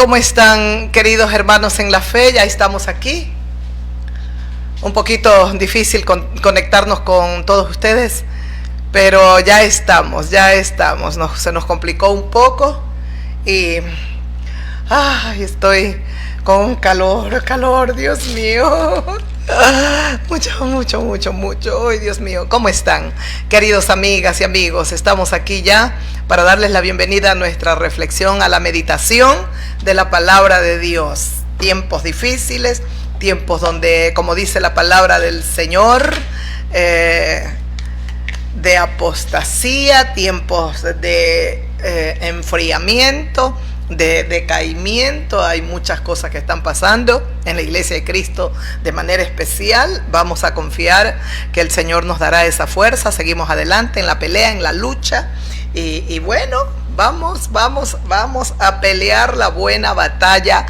¿Cómo están, queridos hermanos en la fe? Ya estamos aquí. Un poquito difícil conectarnos con todos ustedes, pero ya estamos. Se nos complicó un poco y estoy con calor, Dios mío. Mucho. Ay, Dios mío. ¿Cómo están, queridos amigas y amigos? Estamos aquí ya para darles la bienvenida a nuestra reflexión, a la meditación de la palabra de Dios. Tiempos difíciles, tiempos donde, como dice la palabra del Señor, de apostasía, tiempos de enfriamiento, de decaimiento. Hay muchas cosas que están pasando en la Iglesia de Cristo de manera especial. Vamos a confiar que el Señor nos dará esa fuerza. Seguimos adelante en la pelea, en la lucha, y bueno, vamos a pelear la buena batalla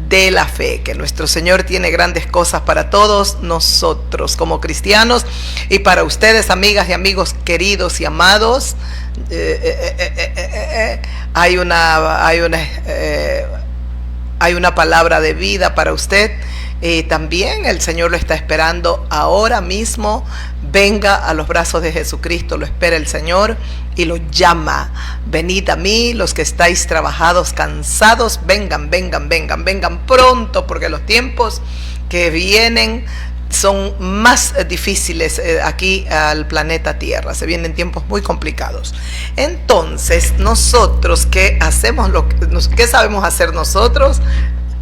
de la fe, que nuestro Señor tiene grandes cosas para todos nosotros como cristianos y para ustedes, amigas y amigos queridos y amados. Hay una palabra de vida para usted. También el Señor lo está esperando ahora mismo. Venga a los brazos de Jesucristo, lo espera el Señor y lo llama. Venid a mí, los que estáis trabajados, cansados, vengan pronto, porque los tiempos que vienen son más difíciles aquí al planeta Tierra. Se vienen tiempos muy complicados. Entonces, nosotros, ¿qué hacemos? ¿Qué sabemos hacer nosotros?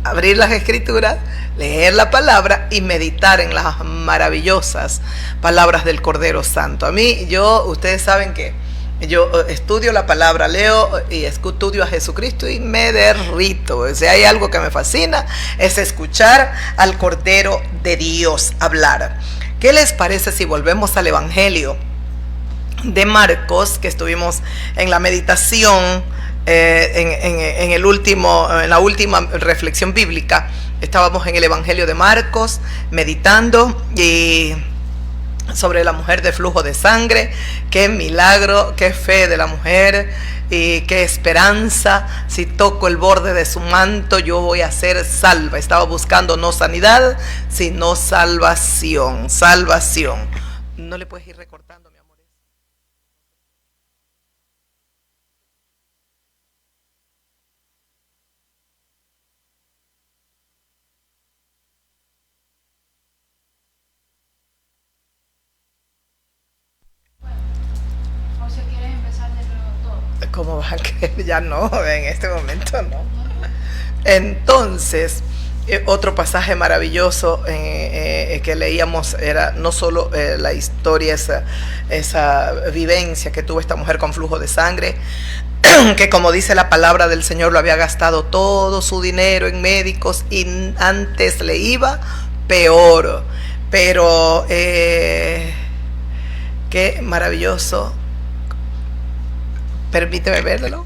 Abrir las Escrituras, leer la palabra y meditar en las maravillosas palabras del Cordero Santo. Ustedes saben que yo estudio la palabra, leo y estudio a Jesucristo y me derrito. Si hay algo que me fascina, es escuchar al Cordero de Dios hablar. ¿Qué les parece si volvemos al Evangelio de Marcos, que estuvimos en la meditación, en la última reflexión bíblica? Estábamos en el Evangelio de Marcos meditando sobre la mujer de flujo de sangre. Qué milagro, qué fe de la mujer y qué esperanza. Si toco el borde de su manto, yo voy a ser salva. Estaba buscando no sanidad, sino salvación. No le puedes ir recortando, mi amor. ¿Cómo va a creer? Ya no, en este momento no. Entonces, otro pasaje maravilloso que leíamos era no solo la historia, esa vivencia que tuvo esta mujer con flujo de sangre, que como dice la palabra del Señor, lo había gastado todo su dinero en médicos y antes le iba peor. Pero qué maravilloso. Permíteme verlo.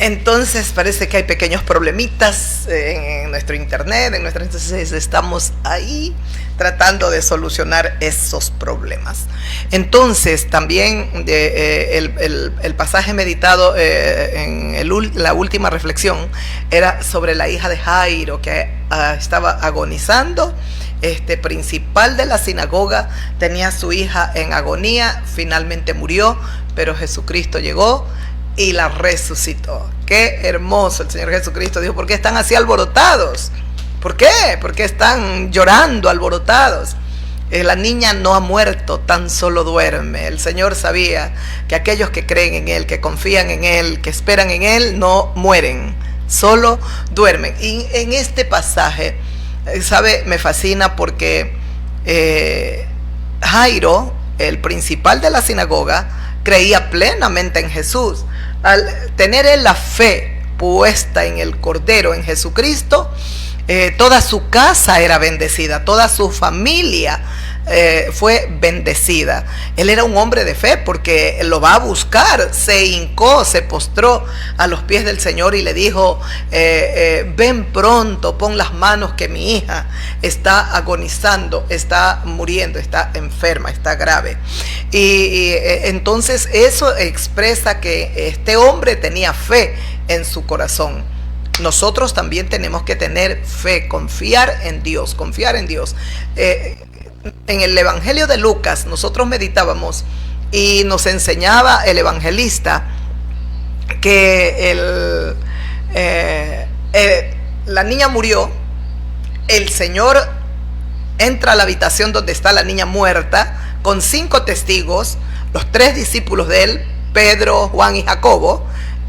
Entonces parece que hay pequeños problemitas en nuestro internet, entonces estamos ahí tratando de solucionar esos problemas. Entonces también el pasaje meditado en la última reflexión era sobre la hija de Jairo, que estaba agonizando. Principal de la sinagoga tenía a su hija en agonía, finalmente murió, pero Jesucristo llegó y la resucitó. Qué hermoso. El Señor Jesucristo dijo: ¿por qué están así alborotados? ¿Por qué? ¿Por qué están llorando alborotados? La niña no ha muerto, tan solo duerme. El Señor sabía que aquellos que creen en Él, que confían en Él, que esperan en Él, no mueren, solo duermen. Y en este pasaje, ¿sabe? Me fascina porque Jairo, el principal de la sinagoga, creía plenamente en Jesús. Al tener él la fe puesta en el Cordero, en Jesucristo, toda su casa era bendecida, toda su familia fue bendecida. Él era un hombre de fe porque lo va a buscar, se hincó, se postró a los pies del Señor y le dijo, ven pronto, pon las manos que mi hija está agonizando, está muriendo, está enferma, está grave. Y entonces eso expresa que este hombre tenía fe en su corazón. Nosotros también tenemos que tener fe, confiar en Dios, confiar en Dios. En el Evangelio de Lucas nosotros meditábamos y nos enseñaba el evangelista que la niña murió, el Señor entra a la habitación donde está la niña muerta con 5 testigos, los 3 discípulos de él, Pedro, Juan y Jacobo,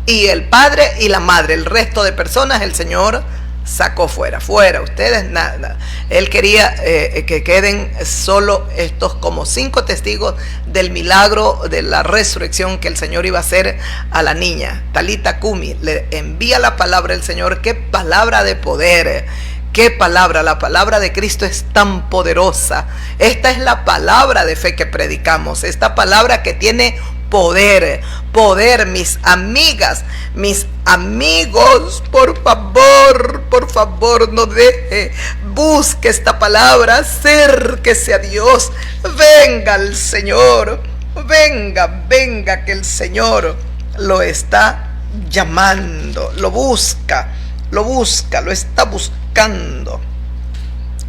y el padre y la madre. El resto de personas el Señor sacó fuera, ustedes nada. Él quería que queden solo estos como 5 testigos del milagro de la resurrección que el Señor iba a hacer a la niña. Talita Cumi, le envía la palabra del Señor. Qué palabra de poder, qué palabra. La palabra de Cristo es tan poderosa. Esta es la palabra de fe que predicamos, esta palabra que tiene poder, mis amigas, mis amigos, por favor, no deje, busque esta palabra, acérquese a Dios, venga al Señor, venga, que el Señor lo está llamando, lo busca, lo está buscando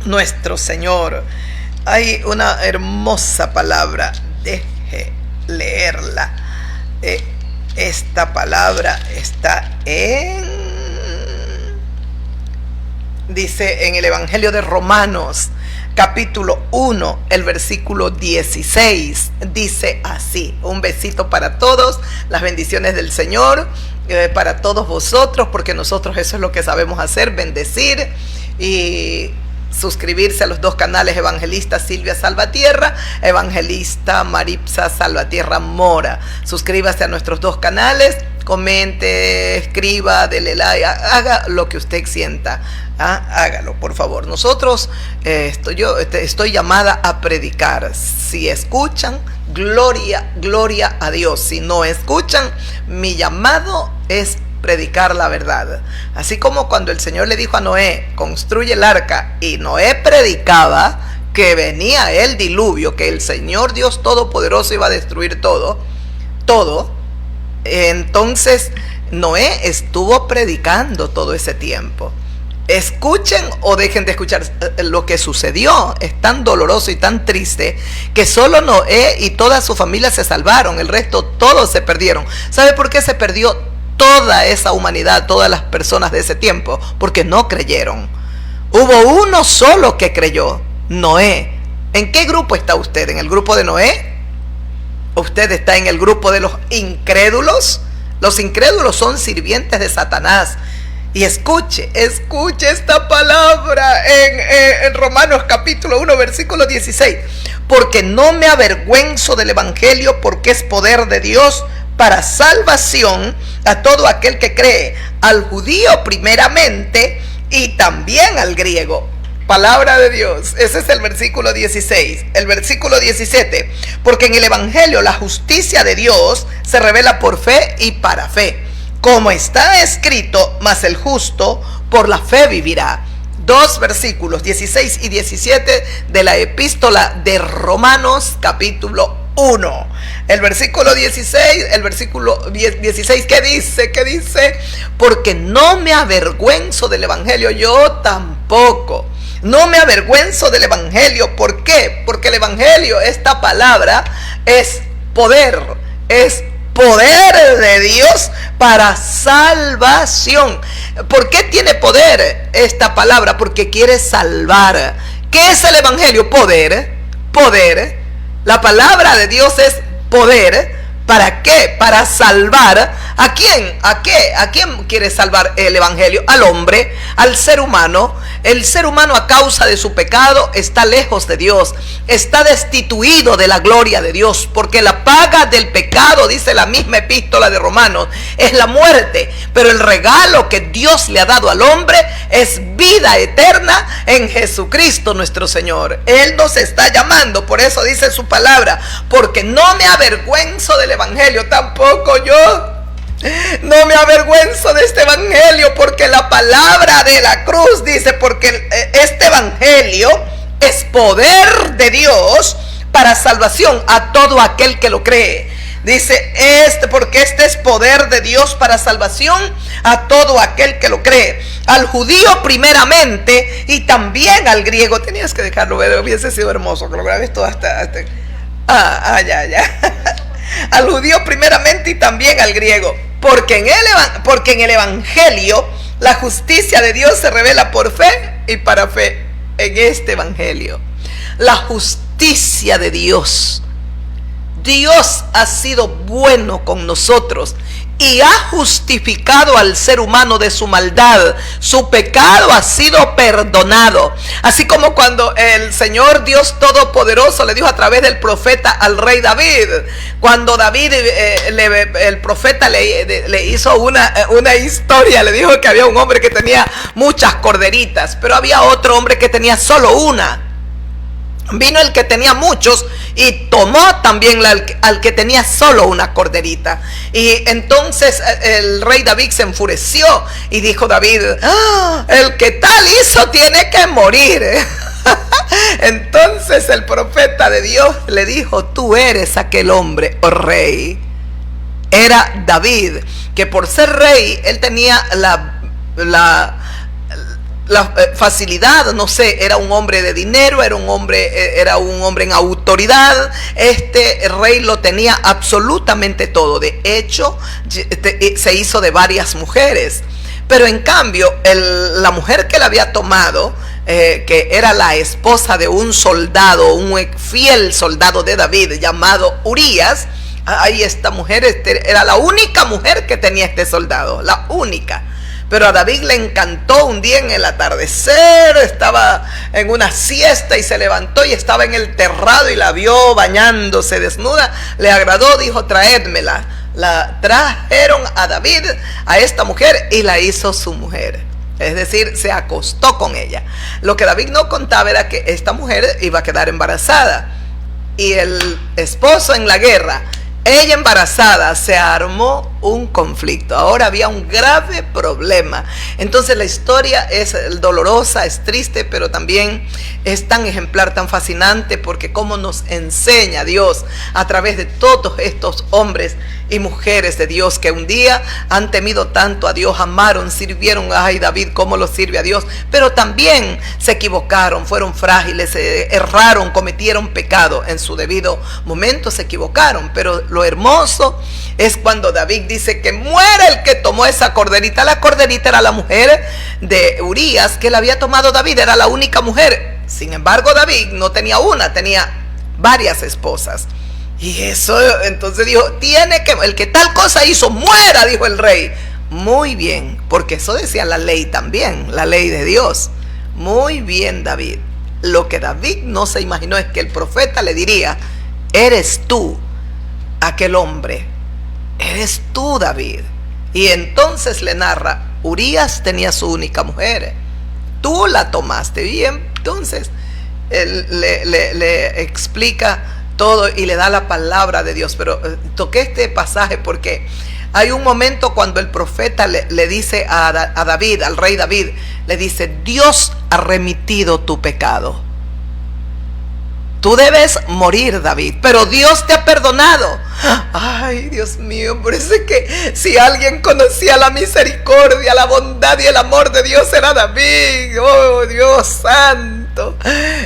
nuestro Señor. Hay una hermosa palabra, deje leerla. Esta palabra está dice en el Evangelio de Romanos, capítulo 1, el versículo 16, dice así. Un besito para todos, las bendiciones del Señor para todos vosotros, porque nosotros eso es lo que sabemos hacer, bendecir y suscribirse a los 2 canales, Evangelista Silvia Salvatierra, Evangelista Maripsa Salvatierra Mora. Suscríbase a nuestros 2 canales, comente, escriba, dele like, haga lo que usted sienta, hágalo por favor. Nosotros estoy llamada a predicar. Si escuchan, gloria a Dios. Si no escuchan, mi llamado es predicar la verdad. Así como cuando el Señor le dijo a Noé, construye el arca, y Noé predicaba que venía el diluvio, que el Señor Dios Todopoderoso iba a destruir todo, entonces Noé estuvo predicando todo ese tiempo. Escuchen o dejen de escuchar, lo que sucedió es tan doloroso y tan triste que solo Noé y toda su familia se salvaron, el resto todos se perdieron. ¿Sabe por qué se perdió toda esa humanidad, todas las personas de ese tiempo? Porque no creyeron. Hubo uno solo que creyó, Noé. ¿En qué grupo está usted? ¿En el grupo de Noé? ¿Usted está en el grupo de los incrédulos? Los incrédulos son sirvientes de Satanás. Y escuche esta palabra en Romanos capítulo 1 versículo 16. Porque no me avergüenzo del evangelio, porque es poder de Dios para salvación a todo aquel que cree, al judío primeramente y también al griego. Palabra de Dios. Ese es el versículo 16. El versículo 17. Porque en el evangelio la justicia de Dios se revela por fe y para fe. Como está escrito, mas el justo por la fe vivirá. 2 versículos 16 y 17 de la epístola de Romanos capítulo 1. El versículo 16, el versículo 16, ¿qué dice? ¿Qué dice? Porque no me avergüenzo del evangelio, yo tampoco. No me avergüenzo del evangelio. ¿Por qué? Porque el evangelio, esta palabra, es poder de Dios para salvación. ¿Por qué tiene poder esta palabra? Porque quiere salvar. ¿Qué es el evangelio? Poder. La palabra de Dios es poder ¿Para qué? Para salvar. ¿A quién? ¿A qué? ¿A quién quiere salvar el evangelio? Al hombre, al ser humano. El ser humano, a causa de su pecado, está lejos de Dios, está destituido de la gloria de Dios, porque la paga del pecado, dice la misma epístola de Romanos, es la muerte. Pero el regalo que Dios le ha dado al hombre es vida eterna en Jesucristo nuestro Señor. Él nos está llamando, por eso dice su palabra: porque no me avergüenzo del evangelio, tampoco yo. No me avergüenzo de este evangelio, porque la palabra de la cruz dice: porque este evangelio es poder de Dios para salvación a todo aquel que lo cree. Dice porque este es poder de Dios para salvación a todo aquel que lo cree, al judío primeramente y también al griego. Tenías que dejarlo ver, hubiese sido hermoso que lo grabes todo hasta ya. Al judío primeramente y también al griego, porque en el evangelio la justicia de Dios se revela por fe y para fe. En este evangelio, la justicia de Dios. Dios ha sido bueno con nosotros y ha justificado al ser humano de su maldad. Su pecado ha sido perdonado. Así como cuando el Señor Dios Todopoderoso le dijo a través del profeta al rey David, cuando David, el profeta le hizo una historia, le dijo que había un hombre que tenía muchas corderitas, pero había otro hombre que tenía solo una. Vino el que tenía muchos y tomó también al que tenía solo una corderita. Y entonces el rey David se enfureció y dijo David: el que tal hizo tiene que morir. Entonces el profeta de Dios le dijo: tú eres aquel hombre, oh rey. Era David, que por ser rey él tenía la facilidad, no sé, era un hombre de dinero, era un hombre en autoridad. Este rey lo tenía absolutamente todo. De hecho, se hizo de varias mujeres. Pero en cambio, la mujer que le había tomado, que era la esposa de un soldado, un fiel soldado de David llamado Urías, ahí esta mujer era la única mujer que tenía este soldado, la única. Pero a David le encantó. Un día en el atardecer, estaba en una siesta y se levantó y estaba en el terrado y la vio bañándose desnuda. Le agradó, dijo: traédmela. La trajeron a David, a esta mujer, y la hizo su mujer. Es decir, se acostó con ella. Lo que David no contaba era que esta mujer iba a quedar embarazada. Y el esposo en la guerra, ella embarazada, se armó un conflicto. Ahora había un grave problema. Entonces la historia es dolorosa, es triste, pero también es tan ejemplar, tan fascinante, porque cómo nos enseña Dios a través de todos estos hombres y mujeres de Dios que un día han temido tanto a Dios, amaron, sirvieron. Ay, David, cómo lo sirve a Dios, pero también se equivocaron, fueron frágiles, erraron, cometieron pecado en su debido momento, se equivocaron. Pero lo hermoso es cuando David dice que muera el que tomó esa corderita. La corderita era la mujer de Urías que la había tomado David, era la única mujer. Sin embargo, David no tenía una, tenía varias esposas. Y eso, entonces dijo: el que tal cosa hizo, muera, dijo el rey. Muy bien, porque eso decía la ley también, la ley de Dios. Muy bien, David. Lo que David no se imaginó es que el profeta le diría: eres tú aquel hombre, eres tú, David. Y entonces le narra: Urías tenía su única mujer, tú la tomaste. Y entonces él le explica todo y le da la palabra de Dios. Pero toqué este pasaje porque hay un momento cuando el profeta le dice a David, al rey David, le dice: Dios ha remitido tu pecado. Tú debes morir, David, pero Dios te ha perdonado. Ay, Dios mío, por eso es que si alguien conocía la misericordia, la bondad y el amor de Dios, era David. Oh, Dios santo.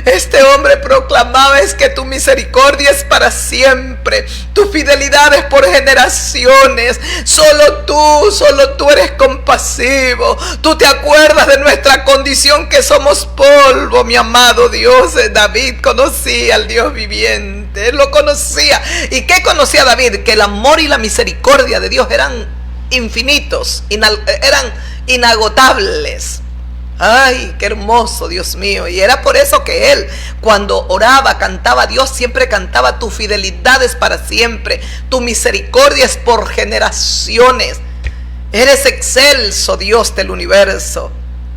Este hombre proclamaba: es que tu misericordia es para siempre, tu fidelidad es por generaciones. Solo tú eres compasivo. Tú te acuerdas de nuestra condición, que somos polvo, mi amado Dios. David conocía al Dios viviente. infinitamente. Él lo conocía. ¿Y qué conocía David? Que el amor y la misericordia de Dios eran infinitos, eran inagotables. Ay, qué hermoso, Dios mío. Y era por eso que él, cuando oraba, cantaba a Dios, siempre cantaba: tu fidelidad es para siempre, tu misericordia es por generaciones. Eres excelso, Dios del universo.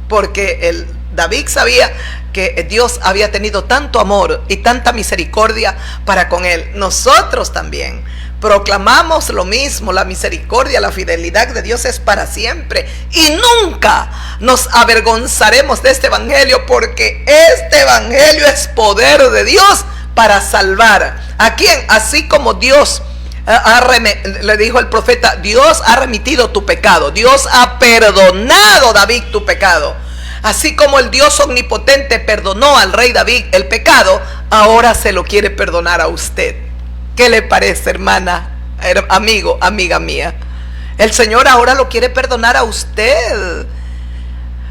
Porque David sabía que Dios había tenido tanto amor y tanta misericordia para con él. Nosotros también proclamamos lo mismo: la misericordia, la fidelidad de Dios es para siempre. Y nunca nos avergonzaremos de este evangelio, porque este evangelio es poder de Dios para salvar. ¿A quién? Así como Dios le dijo el profeta: Dios ha remitido tu pecado, Dios ha perdonado, David, tu pecado. Así como el Dios omnipotente perdonó al rey David el pecado, ahora se lo quiere perdonar a usted. ¿Qué le parece, hermana, amigo, amiga mía? El Señor ahora lo quiere perdonar a usted.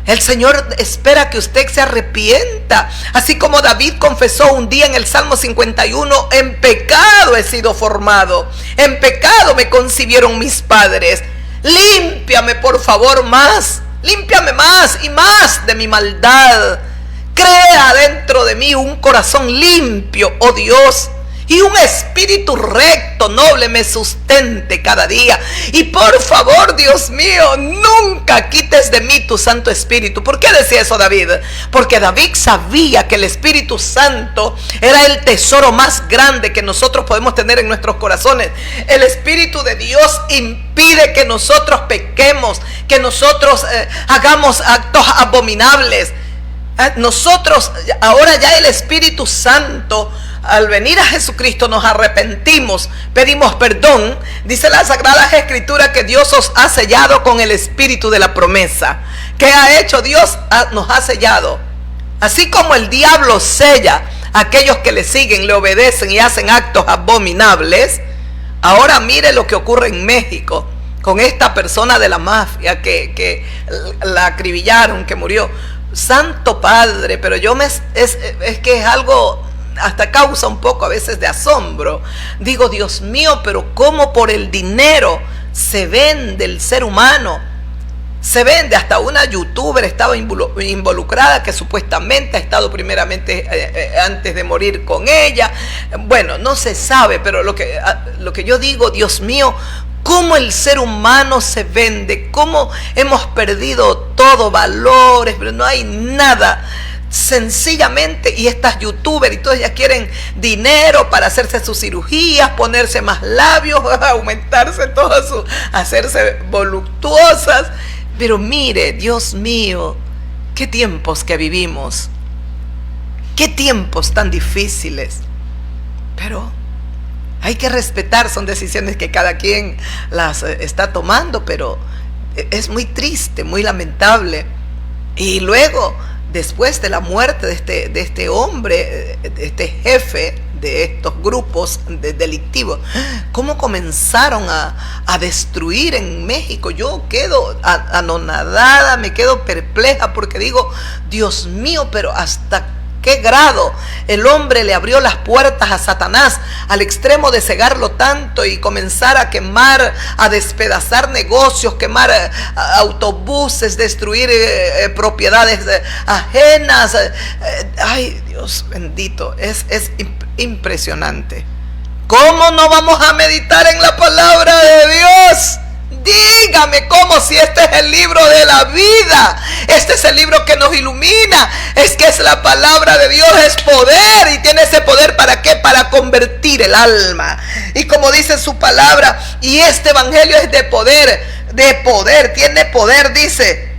El Señor espera que usted se arrepienta. Así como David confesó un día en el Salmo 51: en pecado he sido formado, en pecado me concibieron mis padres. Límpiame, por favor, más. Límpiame más y más de mi maldad. Crea dentro de mí un corazón limpio, oh Dios, y un espíritu recto, noble, me sustente cada día. Y por favor, Dios mío, nunca quites de mí tu Santo Espíritu. ¿Por qué decía eso David? Porque David sabía que el Espíritu Santo era el tesoro más grande que nosotros podemos tener en nuestros corazones. El Espíritu de Dios impide que nosotros pequemos, que nosotros hagamos actos abominables. Nosotros, ahora ya el Espíritu Santo, al venir a Jesucristo, nos arrepentimos, pedimos perdón. Dice la Sagrada Escritura que Dios os ha sellado con el Espíritu de la promesa. ¿Qué ha hecho Dios? Nos ha sellado. Así como el diablo sella a aquellos que le siguen, le obedecen y hacen actos abominables. Ahora mire lo que ocurre en México con esta persona de la mafia que la acribillaron, que murió. Santo Padre, pero es que es algo, hasta causa un poco a veces de asombro. Digo, Dios mío, pero ¿cómo por el dinero se vende el ser humano? Se vende. Hasta una youtuber estaba involucrada, que supuestamente ha estado primeramente antes de morir con ella. Bueno, no se sabe, pero lo que yo digo, Dios mío, cómo el ser humano se vende, cómo hemos perdido todo valores, pero no hay nada. Sencillamente, y estas youtubers y todas, ya quieren dinero para hacerse sus cirugías, ponerse más labios, aumentarse todo hacerse voluptuosas. Pero mire, Dios mío, qué tiempos que vivimos, qué tiempos tan difíciles. Pero hay que respetar, son decisiones que cada quien las está tomando, pero es muy triste, muy lamentable. Y luego, después de la muerte de este hombre, de este jefe de estos grupos delictivos, cómo comenzaron a destruir en México. Yo quedo anonadada, me quedo perpleja, porque digo, Dios mío, pero hasta ¿qué grado el hombre le abrió las puertas a Satanás al extremo de cegarlo tanto y comenzar a quemar, a despedazar negocios, quemar autobuses, destruir propiedades ajenas? Ay, Dios bendito, es impresionante. ¿Cómo no vamos a meditar en la palabra de Dios? Dígame, ¿cómo? Si este es el libro de la vida, este es el libro que nos ilumina, es que es la palabra de Dios, es poder, y tiene ese poder ¿para qué? Para convertir el alma. Y como dice su palabra, y este evangelio es de poder, tiene poder, dice,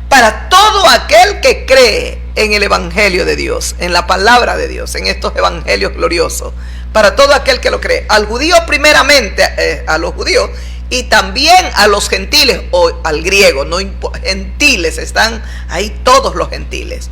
para todo aquel que cree en el evangelio de Dios, en la palabra de Dios, en estos evangelios gloriosos, para todo aquel que lo cree. Al judío primeramente, a los judíos, y también a los gentiles, o al griego, no gentiles, están ahí todos los gentiles.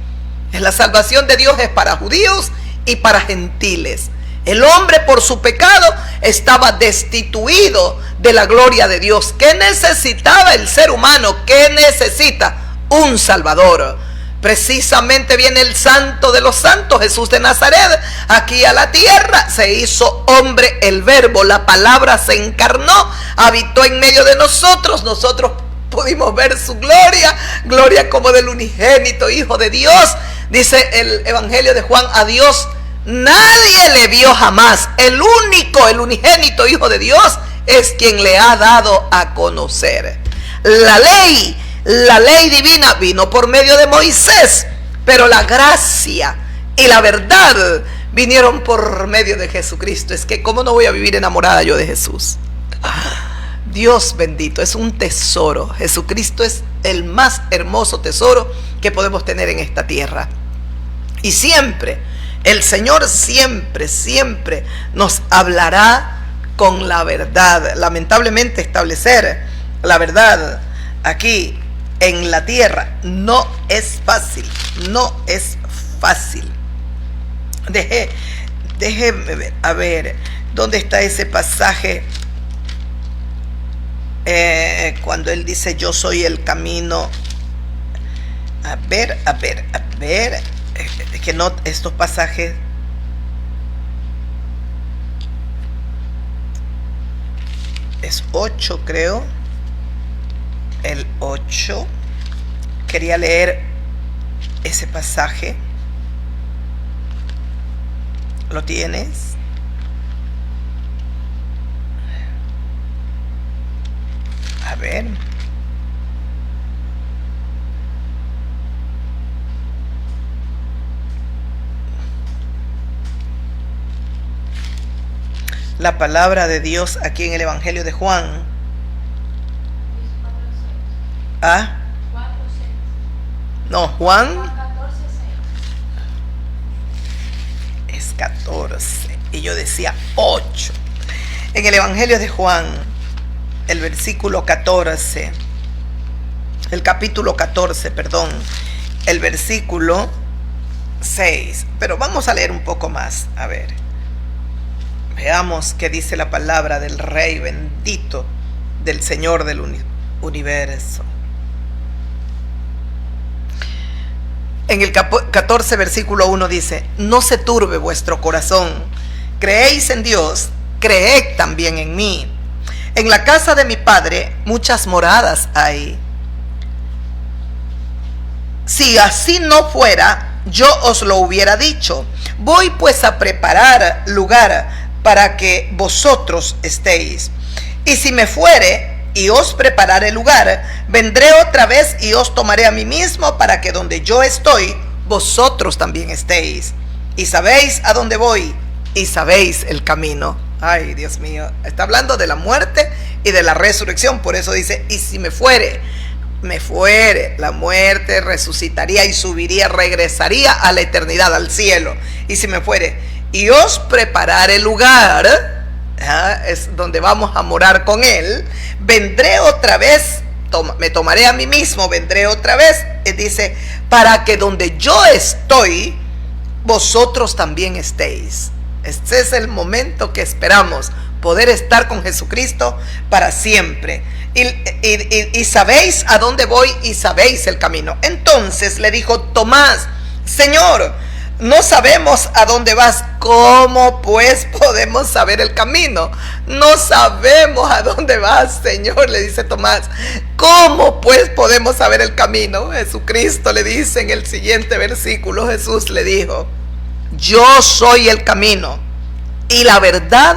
La salvación de Dios es para judíos y para gentiles. El hombre por su pecado estaba destituido de la gloria de Dios. ¿Qué necesitaba el ser humano? ¿Qué necesita? Un Salvador. Precisamente viene el Santo de los Santos, Jesús de Nazaret, aquí a la tierra. Se hizo hombre, el Verbo, la palabra se encarnó, habitó en medio de nosotros. Nosotros pudimos ver su gloria, gloria como del unigénito Hijo de Dios. Dice el Evangelio de Juan, a Dios nadie le vio jamás. El único, el unigénito Hijo de Dios es quien le ha dado a conocer. La ley divina vino por medio de Moisés, pero la gracia y la verdad vinieron por medio de Jesucristo. Es que ¿cómo no voy a vivir enamorada yo de Jesús? Dios bendito, es un tesoro. Jesucristo es el más hermoso tesoro que podemos tener en esta tierra. Y siempre, el Señor siempre nos hablará con la verdad. Lamentablemente establecer la verdad aquí en la tierra no es fácil, no es fácil. Déjeme ver, a ver, ¿dónde está ese pasaje? Cuando Él dice, yo soy el camino. A ver, es que no, estos pasajes es 8, creo. El 8. Quería leer ese pasaje. ¿Lo tienes? A ver. La palabra de Dios aquí en el Evangelio de Juan. ¿Ah? No, Juan es 14 y yo decía 8. En el Evangelio de Juan, el versículo 14, el capítulo 14, perdón, el versículo 6. Pero vamos a leer un poco más, a ver. Veamos qué dice la palabra del Rey bendito, del Señor del universo. En el 14 versículo 1 dice, no se turbe vuestro corazón, creéis en Dios, creed también en mí. En la casa de mi Padre muchas moradas hay. Si así no fuera, yo os lo hubiera dicho. Voy pues a preparar lugar para que vosotros estéis. Y si me fuere y os prepararé lugar, vendré otra vez y os tomaré a mí mismo, para que donde yo estoy, vosotros también estéis. Y sabéis a dónde voy, y sabéis el camino. Ay, Dios mío, está hablando de la muerte y de la resurrección. Por eso dice, y si me fuere, la muerte resucitaría y subiría, regresaría a la eternidad, al cielo. Y si me fuere, y os prepararé lugar, es donde vamos a morar con Él, vendré otra vez, me tomaré a mí mismo, vendré otra vez, dice, para que donde yo estoy, vosotros también estéis. Este es el momento que esperamos, poder estar con Jesucristo para siempre. Y sabéis a dónde voy y sabéis el camino. Entonces le dijo Tomás, Señor, no sabemos a dónde vas. ¿Cómo pues podemos saber el camino? No sabemos a dónde vas, Señor, le dice Tomás. ¿Cómo pues podemos saber el camino? Jesucristo le dice en el siguiente versículo, Jesús le dijo, yo soy el camino y la verdad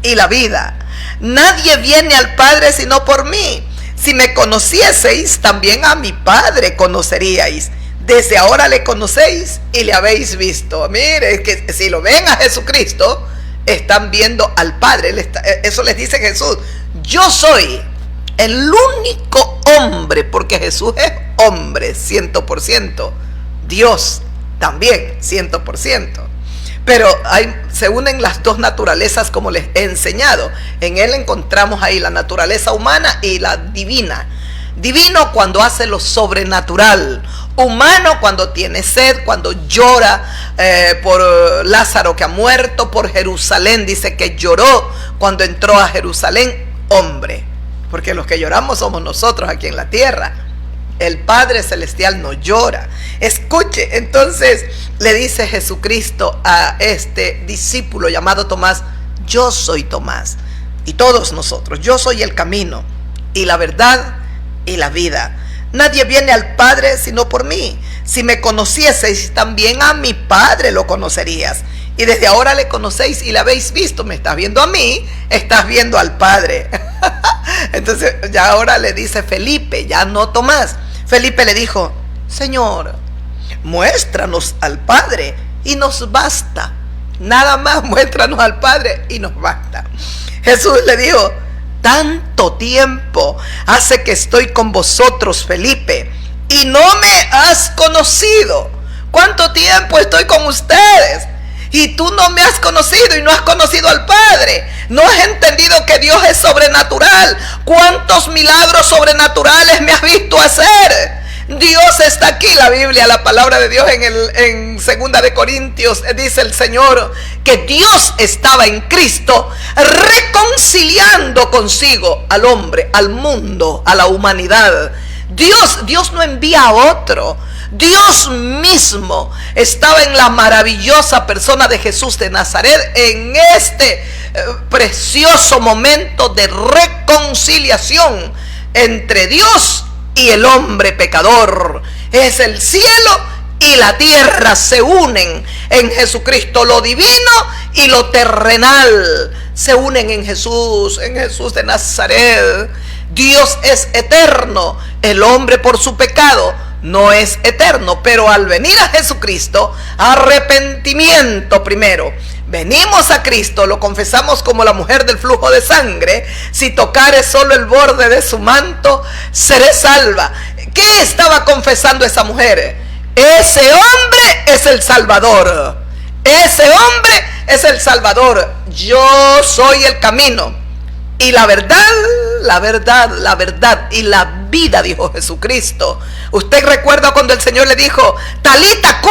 y la vida. Nadie viene al Padre sino por mí. Si me conocieseis, también a mi Padre conoceríais. Desde ahora le conocéis y le habéis visto. Mire, que si lo ven a Jesucristo, están viendo al Padre. Eso les dice Jesús. Yo soy el único hombre, porque Jesús es hombre 100%. Dios también 100%. Pero se unen las dos naturalezas, como les he enseñado. En Él encontramos ahí la naturaleza humana y la divina. Divino cuando hace lo sobrenatural. Humano cuando tiene sed, cuando llora por Lázaro que ha muerto, por Jerusalén. Dice que lloró cuando entró a Jerusalén. Hombre, porque los que lloramos somos nosotros aquí en la tierra. El Padre Celestial no llora. Escuche, entonces le dice Jesucristo a este discípulo llamado Tomás: yo soy Tomás. Y todos nosotros: yo soy el camino y la verdad y la vida. Nadie viene al Padre sino por mí. Si me conocieseis, también a mi Padre lo conocerías. Y desde ahora le conocéis y le habéis visto. Me estás viendo a mí, estás viendo al Padre. Entonces ya ahora le dice Felipe, ya no Tomás. Felipe le dijo: Señor, muéstranos al Padre y nos basta. Nada más, muéstranos al Padre y nos basta. Jesús le dijo: tanto tiempo hace que estoy con vosotros, Felipe, y no me has conocido. ¿Cuánto tiempo estoy con ustedes? Y tú no me has conocido y no has conocido al Padre. No has entendido que Dios es sobrenatural. ¿Cuántos milagros sobrenaturales me has visto hacer? Dios está aquí. La Biblia, la palabra de Dios en 2 de Corintios dice el Señor que Dios estaba en Cristo reconciliando consigo al hombre, al mundo, a la humanidad. Dios no envía a otro. Dios mismo estaba en la maravillosa persona de Jesús de Nazaret en este precioso momento de reconciliación entre Dios y el hombre pecador. Es el cielo y la tierra se unen en Jesucristo. Lo divino y lo terrenal se unen en Jesús de Nazaret. Dios es eterno. El hombre por su pecado no es eterno, pero al venir a Jesucristo, arrepentimiento primero. Venimos a Cristo, lo confesamos como la mujer del flujo de sangre. Si tocare solo el borde de su manto, seré salva. ¿Qué estaba confesando esa mujer? Ese hombre es el Salvador. Ese hombre es el Salvador. Yo soy el camino y la verdad y la vida, dijo Jesucristo. Usted recuerda cuando el Señor le dijo: Talita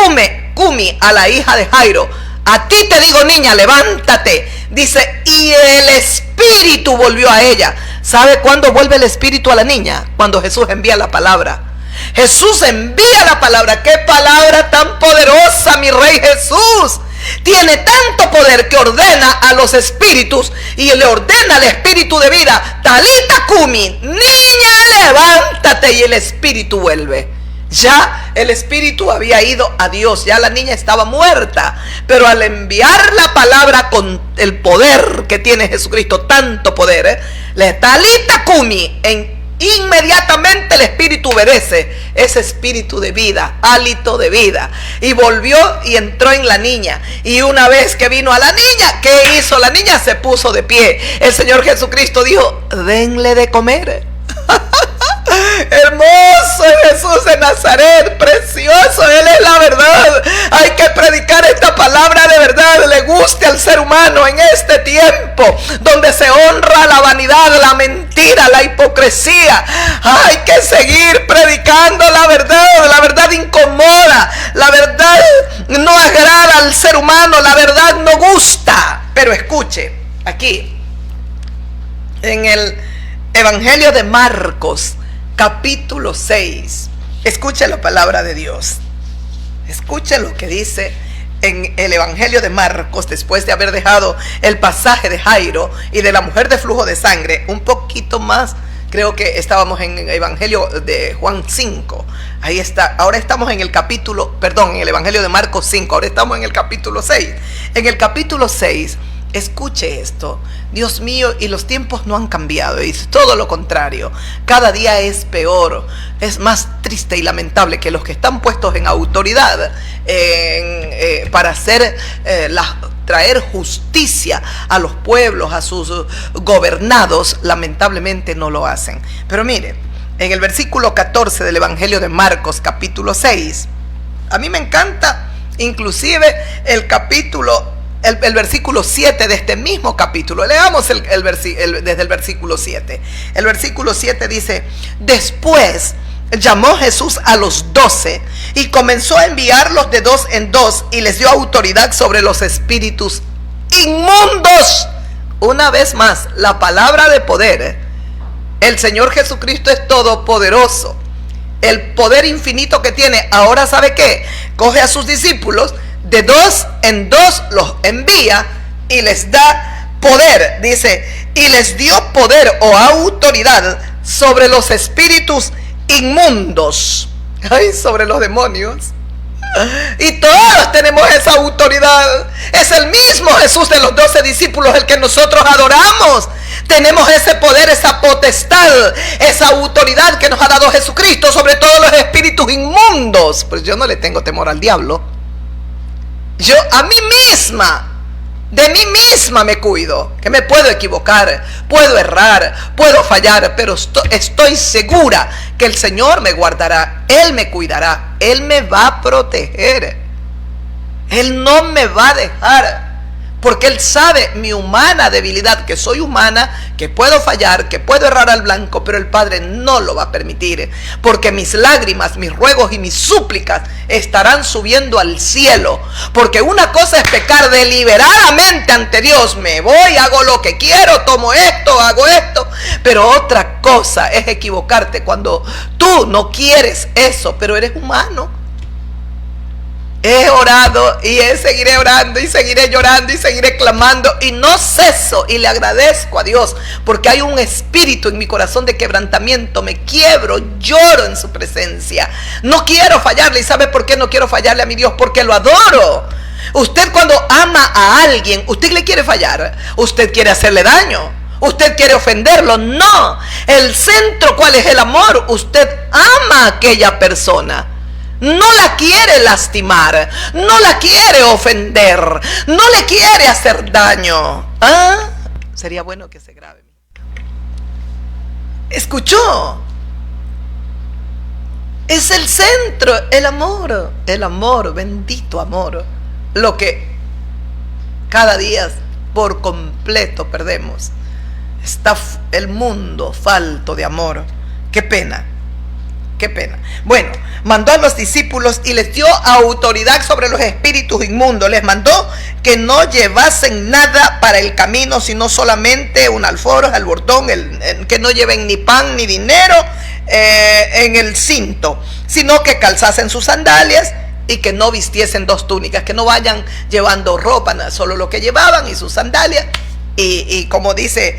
cumi, a la hija de Jairo: a ti te digo, niña, levántate. Dice, y el espíritu volvió a ella. ¿Sabe cuándo vuelve el espíritu a la niña? Cuando Jesús envía la palabra. Jesús envía la palabra. ¡Qué palabra tan poderosa, mi Rey Jesús! Tiene tanto poder que ordena a los espíritus y le ordena al espíritu de vida: Talita cumi, niña, levántate. Y el espíritu vuelve. Ya el espíritu había ido a Dios, ya la niña estaba muerta, pero al enviar la palabra con el poder que tiene Jesucristo, tanto poder, le Talita cumi, inmediatamente el espíritu obedece, ese espíritu de vida, hálito de vida, y volvió y entró en la niña. Y una vez que vino a la niña, ¿qué hizo la niña? Se puso de pie. El Señor Jesucristo dijo: denle de comer. Hermoso Jesús de Nazaret, precioso, Él es la verdad. Hay que predicar esta palabra de verdad, le guste al ser humano en este tiempo donde se honra la vanidad, la mentira, la hipocresía. Hay que seguir predicando la verdad incomoda, la verdad no agrada al ser humano, la verdad no gusta. Pero escuche, aquí en el Evangelio de Marcos, capítulo 6. Escuche la palabra de Dios. Escuche lo que dice en el Evangelio de Marcos, después de haber dejado el pasaje de Jairo y de la mujer de flujo de sangre. Un poquito más, creo que estábamos en el Evangelio de Juan 5. Ahí está. Ahora estamos en el capítulo, en el Evangelio de Marcos 5. Ahora estamos en el capítulo 6. En el capítulo 6, escuche esto. Dios mío, y los tiempos no han cambiado, es todo lo contrario. Cada día es peor, es más triste y lamentable que los que están puestos en autoridad para traer justicia a los pueblos, a sus gobernados, lamentablemente no lo hacen. Pero mire, en el versículo 14 del Evangelio de Marcos, capítulo 6, a mí me encanta inclusive el versículo 7 de este mismo capítulo. Leamos desde el versículo 7. El versículo 7 dice: después llamó Jesús a los 12 y comenzó a enviarlos de dos en dos, y les dio autoridad sobre los espíritus inmundos. Una vez más, la palabra de poder. El Señor Jesucristo es todopoderoso. el poder infinito que tiene, ahora ¿sabe qué? Coge a sus discípulos, de 2 en 2 los envía y les da poder, dice, y les dio poder o autoridad sobre los espíritus inmundos, ay, sobre los demonios. Y todos tenemos esa autoridad. Es el mismo Jesús de los 12 discípulos el que nosotros adoramos. Tenemos ese poder, esa potestad, esa autoridad que nos ha dado Jesucristo sobre todos los espíritus inmundos. Pues yo no le tengo temor al diablo. Yo a mí misma, de mí misma me cuido, que me puedo equivocar, puedo errar, puedo fallar, pero estoy segura que el Señor me guardará, Él me cuidará, Él me va a proteger, Él no me va a dejar, porque Él sabe mi humana debilidad, que soy humana, que puedo fallar, que puedo errar al blanco, pero el Padre no lo va a permitir, porque mis lágrimas, mis ruegos y mis súplicas estarán subiendo al cielo, porque una cosa es pecar deliberadamente ante Dios, me voy, hago lo que quiero, tomo esto, hago esto, pero otra cosa es equivocarte cuando tú no quieres eso, pero eres humano. He orado y seguiré orando y seguiré llorando y seguiré clamando y no ceso, y le agradezco a Dios porque hay un espíritu en mi corazón de quebrantamiento. Me quiebro, lloro en su presencia. No quiero fallarle. ¿Y sabe por qué no quiero fallarle a mi Dios? Porque lo adoro. Usted cuando ama a alguien, usted le quiere fallar, usted quiere hacerle daño, usted quiere ofenderlo. No, el centro, ¿cuál es el amor? Usted ama a aquella persona, no la quiere lastimar, no la quiere ofender, no le quiere hacer daño. ¿Ah? Sería bueno que se grabe. ¿Escuchó? Es el centro, el amor, bendito amor. Lo que cada día por completo perdemos. Está el mundo falto de amor. Qué pena. Qué pena. Bueno, mandó a los discípulos y les dio autoridad sobre los espíritus inmundos. Les mandó que no llevasen nada para el camino, sino solamente una alforja, el bordón, que no lleven ni pan ni dinero en el cinto, sino que calzasen sus sandalias y que no vistiesen 2 túnicas, que no vayan llevando ropa, solo lo que llevaban y sus sandalias. Y como dice,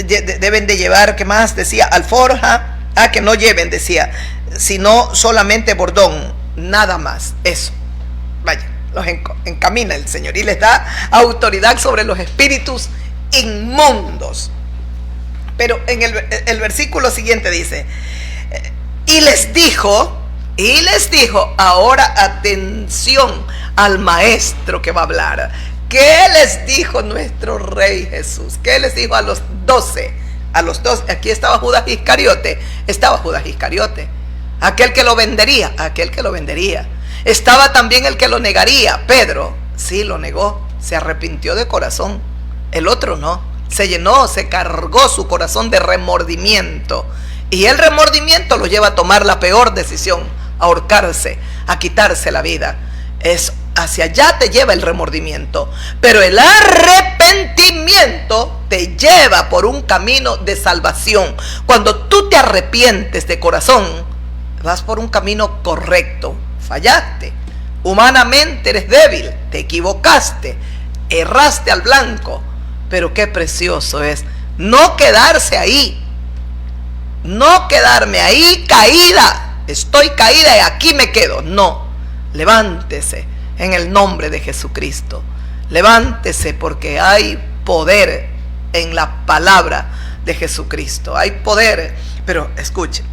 deben de llevar, ¿qué más? Decía, alforja. Que no lleven, decía, sino solamente bordón, nada más, eso. Vaya, los encamina el Señor y les da autoridad sobre los espíritus inmundos. Pero en el versículo siguiente dice, y les dijo, ahora atención al maestro que va a hablar. ¿Qué les dijo nuestro Rey Jesús? ¿Qué les dijo a los 12? A los 2, aquí estaba Judas Iscariote, aquel que lo vendería, estaba también el que lo negaría, Pedro, sí lo negó, se arrepintió de corazón, el otro no, se cargó su corazón de remordimiento, y el remordimiento lo lleva a tomar la peor decisión, a ahorcarse, a quitarse la vida. Hacia allá te lleva el remordimiento, pero el arrepentimiento te lleva por un camino de salvación. Cuando tú te arrepientes de corazón, vas por un camino correcto. Fallaste, humanamente eres débil, te equivocaste, erraste al blanco, pero qué precioso es no quedarse ahí, no quedarme ahí caída, estoy caída y aquí me quedo. No, levántese en el nombre de Jesucristo. Levántese porque hay poder en la palabra de Jesucristo. Hay poder. Pero escuchen.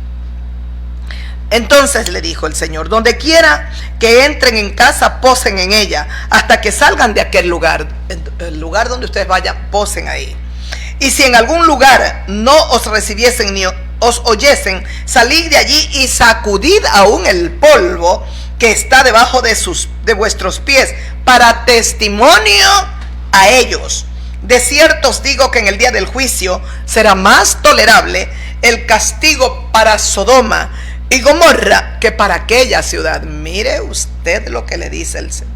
Entonces le dijo el Señor, donde quiera que entren en casa, posen en ella, hasta que salgan de aquel lugar. El lugar donde ustedes vayan, posen ahí. Y si en algún lugar no os recibiesen ni os oyesen, salid de allí y sacudid aún el polvo que está debajo de vuestros pies, para testimonio a ellos. De cierto os digo que en el día del juicio será más tolerable el castigo para Sodoma y Gomorra que para aquella ciudad. Mire usted lo que le dice el Señor.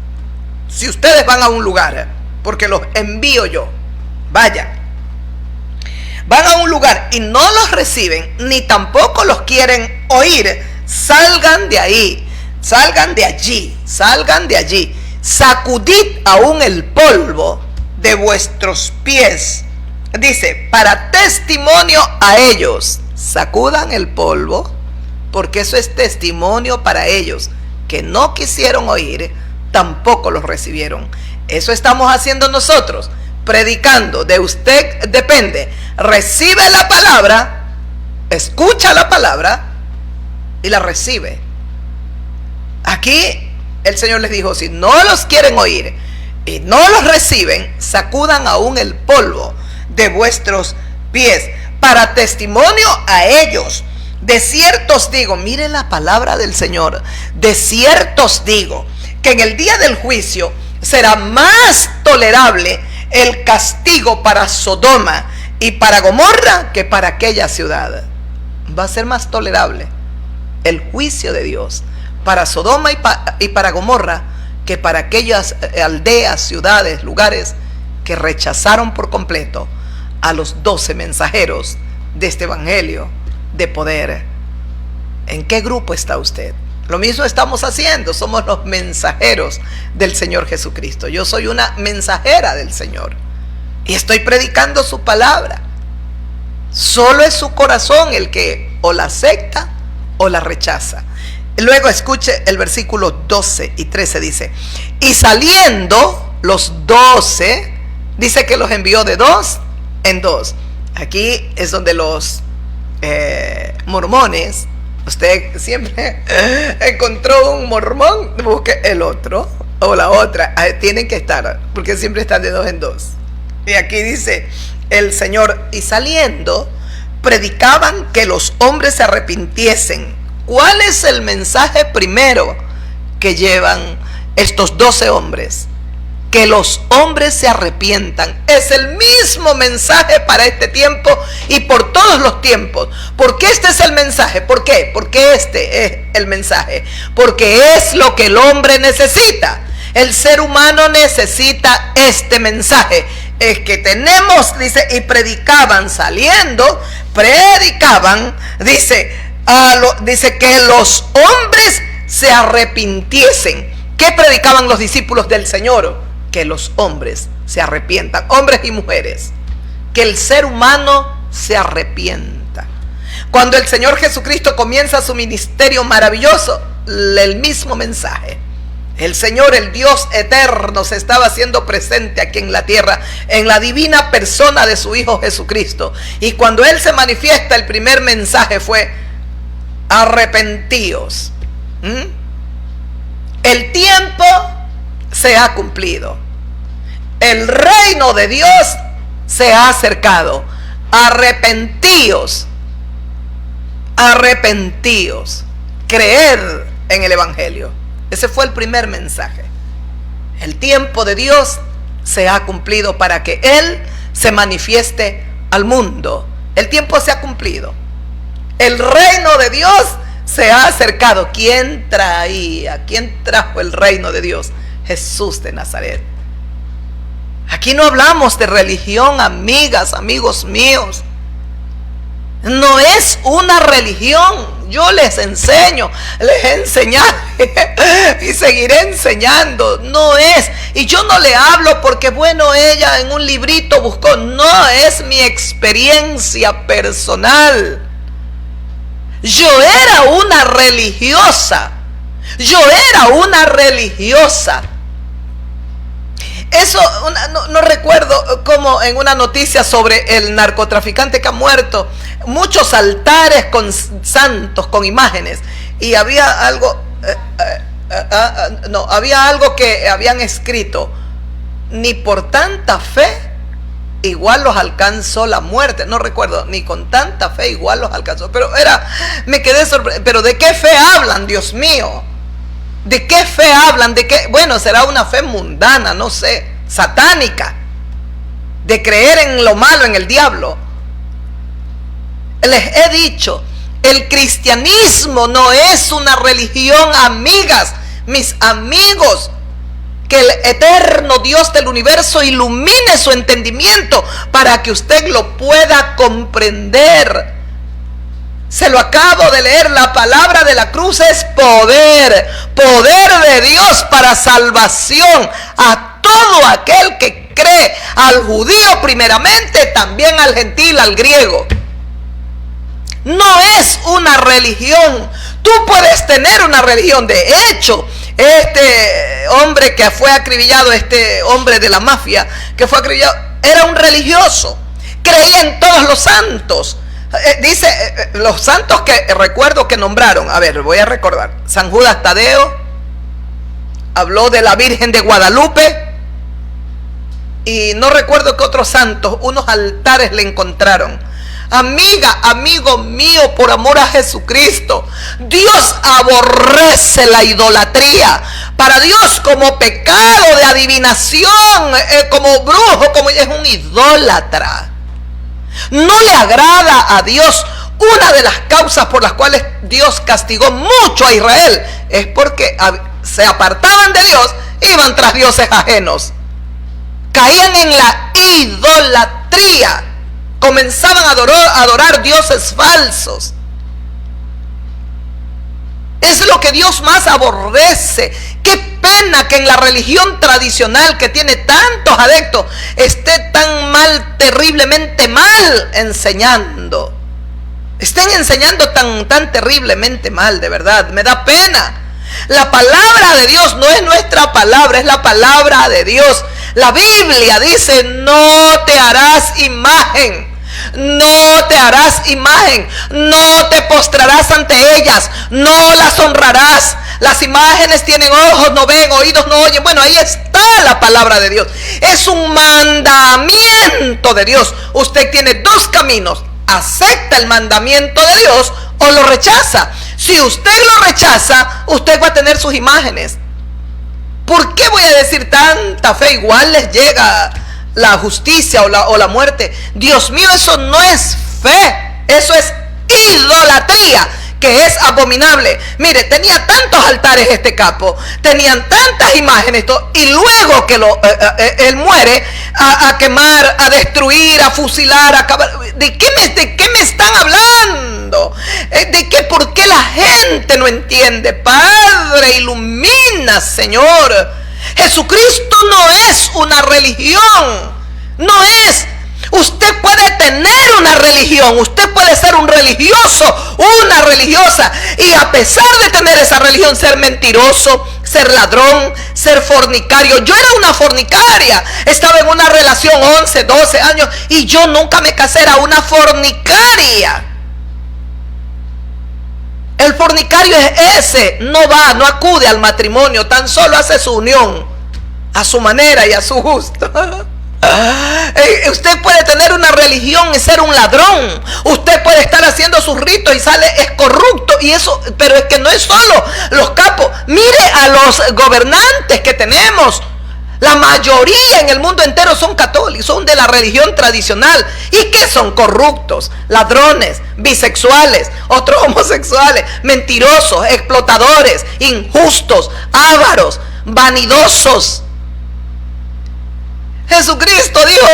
Si ustedes van a un lugar, porque los envío yo, vayan. van a un lugar y no los reciben, ni tampoco los quieren oír, salgan de ahí, salgan de allí, salgan de allí. Sacudid aún el polvo de vuestros pies. Dice, para testimonio a ellos. Sacudan el polvo, porque eso es testimonio para ellos, que no quisieron oír, tampoco los recibieron. Eso estamos haciendo nosotros, predicando. De usted depende. Recibe la palabra, escucha la palabra y la recibe. Aquí el Señor les dijo, si no los quieren oír y no los reciben, sacudan aún el polvo de vuestros pies, para testimonio a ellos. De cierto os digo, mire la palabra del Señor, de cierto os digo, que en el día del juicio será más tolerable el castigo para Sodoma y para Gomorra que para aquella ciudad. Va a ser más tolerable el juicio de Dios para Sodoma y para Gomorra que para aquellas aldeas, ciudades, lugares que rechazaron por completo a los 12 mensajeros de este evangelio de poder. ¿En qué grupo está usted? Lo mismo estamos haciendo, somos los mensajeros del Señor Jesucristo. Yo soy una mensajera del Señor y estoy predicando su palabra. Solo es su corazón el que o la acepta o la rechaza. Luego escuche el versículo 12 y 13, dice, y saliendo los 12, dice que los envió de 2 en 2. Aquí es donde los mormones, usted siempre encontró un mormón, busque el otro o la otra, tienen que estar, porque siempre están de 2 en 2. Y aquí dice el Señor, y saliendo predicaban que los hombres se arrepintiesen. ¿Cuál es el mensaje primero que llevan estos 12 hombres? Que los hombres se arrepientan. Es el mismo mensaje para este tiempo y por todos los tiempos. ¿Por qué este es el mensaje? ¿Por qué? Porque este es el mensaje. Porque es lo que el hombre necesita. El ser humano necesita este mensaje. Es que tenemos, dice, y predicaban saliendo, predicaban, dice que los hombres se arrepintiesen. ¿Qué predicaban los discípulos del Señor? Que los hombres se arrepientan, hombres y mujeres, que el ser humano se arrepienta. Cuando el Señor Jesucristo comienza su ministerio maravilloso, el mismo mensaje. El Señor, el Dios eterno, se estaba haciendo presente aquí en la tierra, en la divina persona de su Hijo Jesucristo. Y cuando Él se manifiesta, el primer mensaje fue: arrepentíos. El tiempo se ha cumplido. El reino de Dios se ha acercado. Arrepentíos. Arrepentíos. Creed en el evangelio. Ese fue el primer mensaje. El tiempo de Dios se ha cumplido para que Él se manifieste al mundo. El tiempo se ha cumplido. El reino de Dios se ha acercado. ¿Quién traía? ¿Quién trajo el reino de Dios? Jesús de Nazaret. Aquí no hablamos de religión, amigas, amigos míos. No es una religión. Yo les enseño, les he enseñado y seguiré enseñando. No es. Y yo no le hablo porque, bueno, ella en un librito buscó. No, es mi experiencia personal. Yo era una religiosa. Yo era una religiosa. Eso, no recuerdo cómo en una noticia sobre el narcotraficante que ha muerto, muchos altares con santos, con imágenes, y había algo, había algo que habían escrito: ni por tanta fe igual los alcanzó la muerte. No recuerdo, ni con tanta fe igual los alcanzó, pero me quedé sorprendido. Pero ¿de qué fe hablan, Dios mío? ¿De qué fe hablan? ¿De qué? Bueno, será una fe mundana, no sé, satánica, de creer en lo malo, en el diablo. Les he dicho, el cristianismo no es una religión, amigas, mis amigos. Que el eterno Dios del universo ilumine su entendimiento para que usted lo pueda comprender. Se lo acabo de leer, la palabra de la cruz es poder, poder de Dios para salvación a todo aquel que cree, al judío primeramente, también al gentil, al griego. No es una religión. Tú puedes tener una religión. De hecho, este hombre que fue acribillado, este hombre de la mafia que fue acribillado, era un religioso, creía en todos los santos. Dice, los santos que recuerdo que nombraron, a ver, voy a recordar: San Judas Tadeo, habló de la Virgen de Guadalupe, y no recuerdo qué otros santos, unos altares le encontraron. Amiga, amigo mío, por amor a Jesucristo, Dios aborrece la idolatría. Para Dios, como pecado de adivinación, como brujo, como es un idólatra. No le agrada a Dios. Una de las causas por las cuales Dios castigó mucho a Israel es porque se apartaban de Dios, iban tras dioses ajenos, caían en la idolatría, comenzaban a adorar dioses falsos. Es lo que Dios más aborrece. Qué pena que en la religión tradicional, que tiene tantos adeptos, esté tan mal, terriblemente mal enseñando. Estén enseñando tan terriblemente mal, de verdad, me da pena. La palabra de Dios no es nuestra palabra, es la palabra de Dios. La Biblia dice: no te harás imagen. No te harás imagen, no te postrarás ante ellas, no las honrarás. Las imágenes tienen ojos, no ven, oídos, no oyen. Bueno, ahí está la palabra de Dios. Es un mandamiento de Dios. Usted tiene dos caminos: acepta el mandamiento de Dios o lo rechaza. Si usted lo rechaza, usted va a tener sus imágenes. ¿Por qué voy a decir tanta fe? Igual les llega la justicia o la muerte. Dios mío, eso no es fe, eso es idolatría, que es abominable. Mire, tenía tantos altares este capo, tenían tantas imágenes, y luego que él muere, a quemar, a destruir, a fusilar, a acabar. ¿De qué me están hablando? ¿Por qué la gente no entiende? Padre, ilumina, Señor. Jesucristo no es una religión, no es. Usted puede tener una religión, usted puede ser un religioso, una religiosa, y a pesar de tener esa religión, ser mentiroso, ser ladrón, ser fornicario. Yo era una fornicaria, estaba en una relación 11, 12 años y yo nunca me casé, era una fornicaria. El fornicario es ese, no acude al matrimonio, tan solo hace su unión a su manera y a su gusto. Usted puede tener una religión y ser un ladrón. Usted puede estar haciendo sus ritos y es corrupto, y eso, pero es que no es solo los capos. Mire a los gobernantes que tenemos. La mayoría en el mundo entero son católicos, son de la religión tradicional. ¿Y qué son? Corruptos, ladrones, bisexuales, otros homosexuales, mentirosos, explotadores, injustos, ávaros, vanidosos. Jesucristo dijo: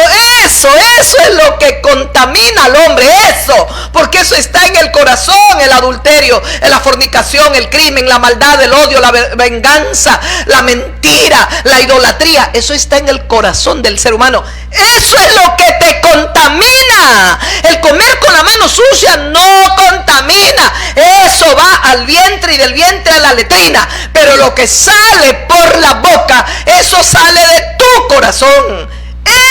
eso es lo que contamina al hombre, eso, porque eso está en el corazón: el adulterio, la fornicación, el crimen, la maldad, el odio, la venganza, la mentira, la idolatría. Eso está en el corazón del ser humano. Eso es lo que te contamina. El comer con la mano sucia no contamina. Eso va al vientre y del vientre a la letrina. Pero lo que sale por la boca, eso sale de tu corazón.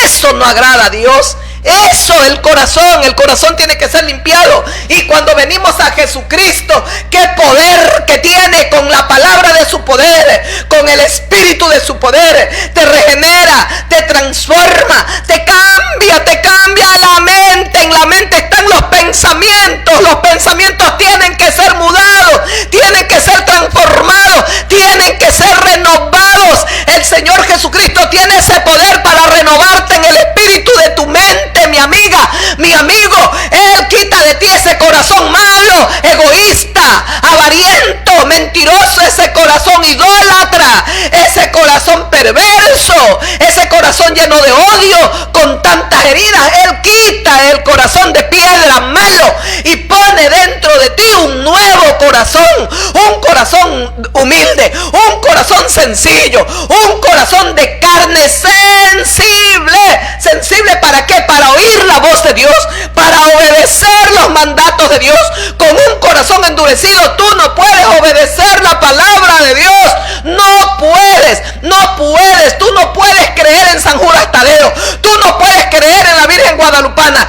Eso no agrada a Dios. Eso, el corazón tiene que ser limpiado. Y cuando venimos a Jesucristo, qué poder que tiene, con la palabra de su poder, con el espíritu de su poder, te regenera, te transforma, te cambia la mente. En la mente están los pensamientos tienen que ser mudados, tienen que ser transformados, tienen que ser renovados. El Señor Jesucristo tiene ese poder para renovarte en el espíritu de tu mente, mi amiga, mi amigo. Él quita de ti ese corazón malo, egoísta, avariento, mentiroso, ese corazón idólatra, ese corazón perverso, ese corazón lleno de odio, con tantas heridas. Él quita el corazón de piedra malo y pone dentro de ti un nuevo corazón, un corazón humilde, un corazón sencillo, un corazón de carne sensible. ¿Sensible para qué? Para oír la voz de Dios, para obedecer los mandatos de Dios. Con un corazón endurecido tú no puedes obedecer la palabra de Dios. No puedes, tú no puedes creer en San Judas Tadeo, tú no puedes creer en la Virgen Guadalupana.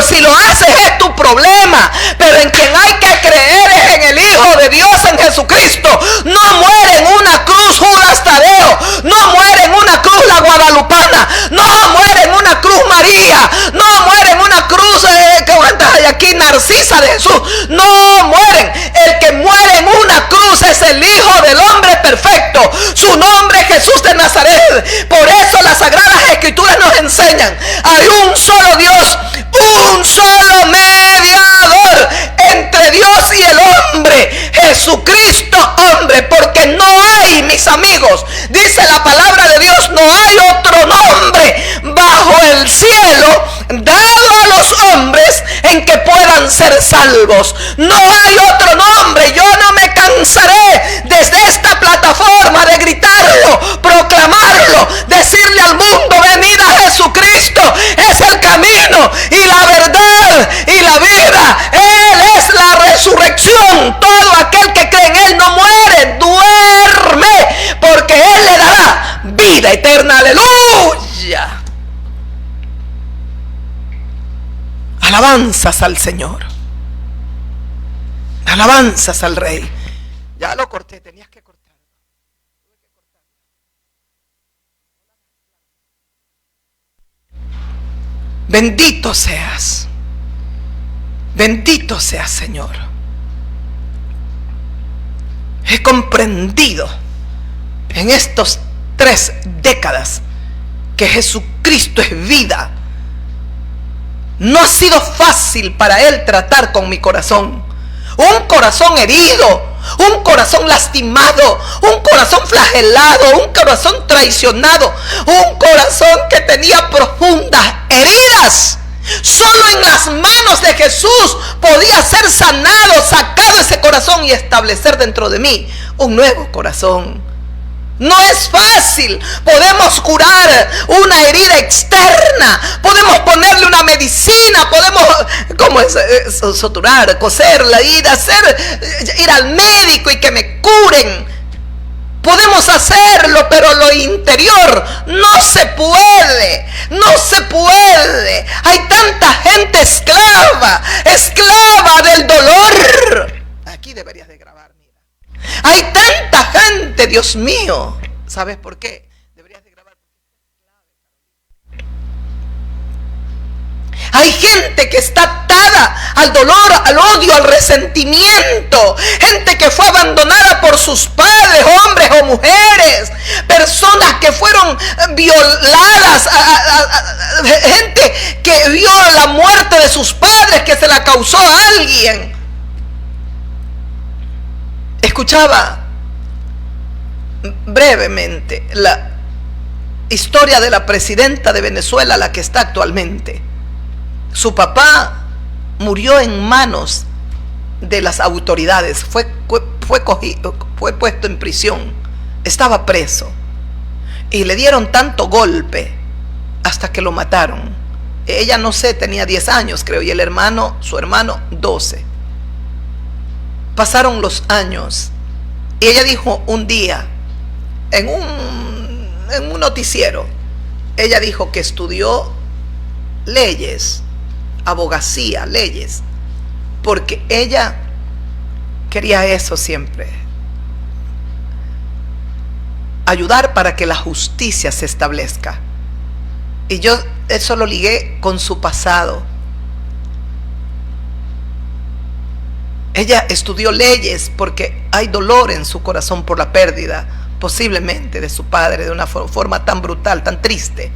Si lo haces es tu problema, pero en quien hay que creer es en el Hijo de Dios, en Jesucristo. No muere en una cruz Judas Tadeo, no muere en una cruz la Guadalupana, no muere en una cruz María, no muere en una cruz aquí Narcisa de Jesús, no mueren. El que muere en una cruz es el Hijo del hombre perfecto, su nombre es Jesús de Nazaret. Por eso las Sagradas Escrituras nos enseñan: hay un solo Dios, un solo mediador entre Dios y el hombre, Jesucristo hombre. Porque no hay, mis amigos, dice la palabra de Dios, no hay otro nombre bajo el cielo dado a los hombres en que puedan ser salvos. No hay otro nombre. Yo no me cansaré desde esta plataforma de gritarlo, proclamarlo, decirle al mundo: venid a Jesucristo, es el camino y la verdad y la vida. Él es la resurrección. Todo aquel que cree en Él no muere, duerme, porque Él le dará vida eterna. Aleluya. Alabanzas al Señor, alabanzas al Rey. Ya lo corté, tenías que cortar. Bendito seas, Señor. He comprendido en estas 3 décadas que Jesucristo es vida. No ha sido fácil para Él tratar con mi corazón. Un corazón herido, un corazón lastimado, un corazón flagelado, un corazón traicionado, un corazón que tenía profundas heridas. Solo en las manos de Jesús podía ser sanado, sacado ese corazón y establecer dentro de mí un nuevo corazón. No es fácil. Podemos curar una herida externa, podemos ponerle una medicina, podemos suturar, coserla, ir al médico y que me curen. Podemos hacerlo, pero lo interior no se puede. Hay tanta gente esclava del dolor. Aquí deberías de grabar, mira. Hay tanta gente, Dios mío. ¿Sabes por qué? Deberías de grabar. Hay gente que está atada al dolor, al odio, al resentimiento. Gente que fue abandonada por sus padres, hombres o mujeres. Personas que fueron violadas. Gente que vio la muerte de sus padres, que se la causó a alguien. Escuchaba brevemente la historia de la presidenta de Venezuela, la que está actualmente. Su papá murió en manos de las autoridades, fue puesto en prisión, estaba preso y le dieron tanto golpe hasta que lo mataron. Ella, no sé, tenía 10 años creo, y su hermano 12. Pasaron los años y ella dijo un día en un noticiero, ella dijo que estudió leyes, abogacía, leyes, porque ella quería eso siempre, ayudar para que la justicia se establezca. Y yo eso lo ligué con su pasado. Ella estudió leyes porque hay dolor en su corazón por la pérdida, posiblemente, de su padre, de una forma tan brutal, tan triste.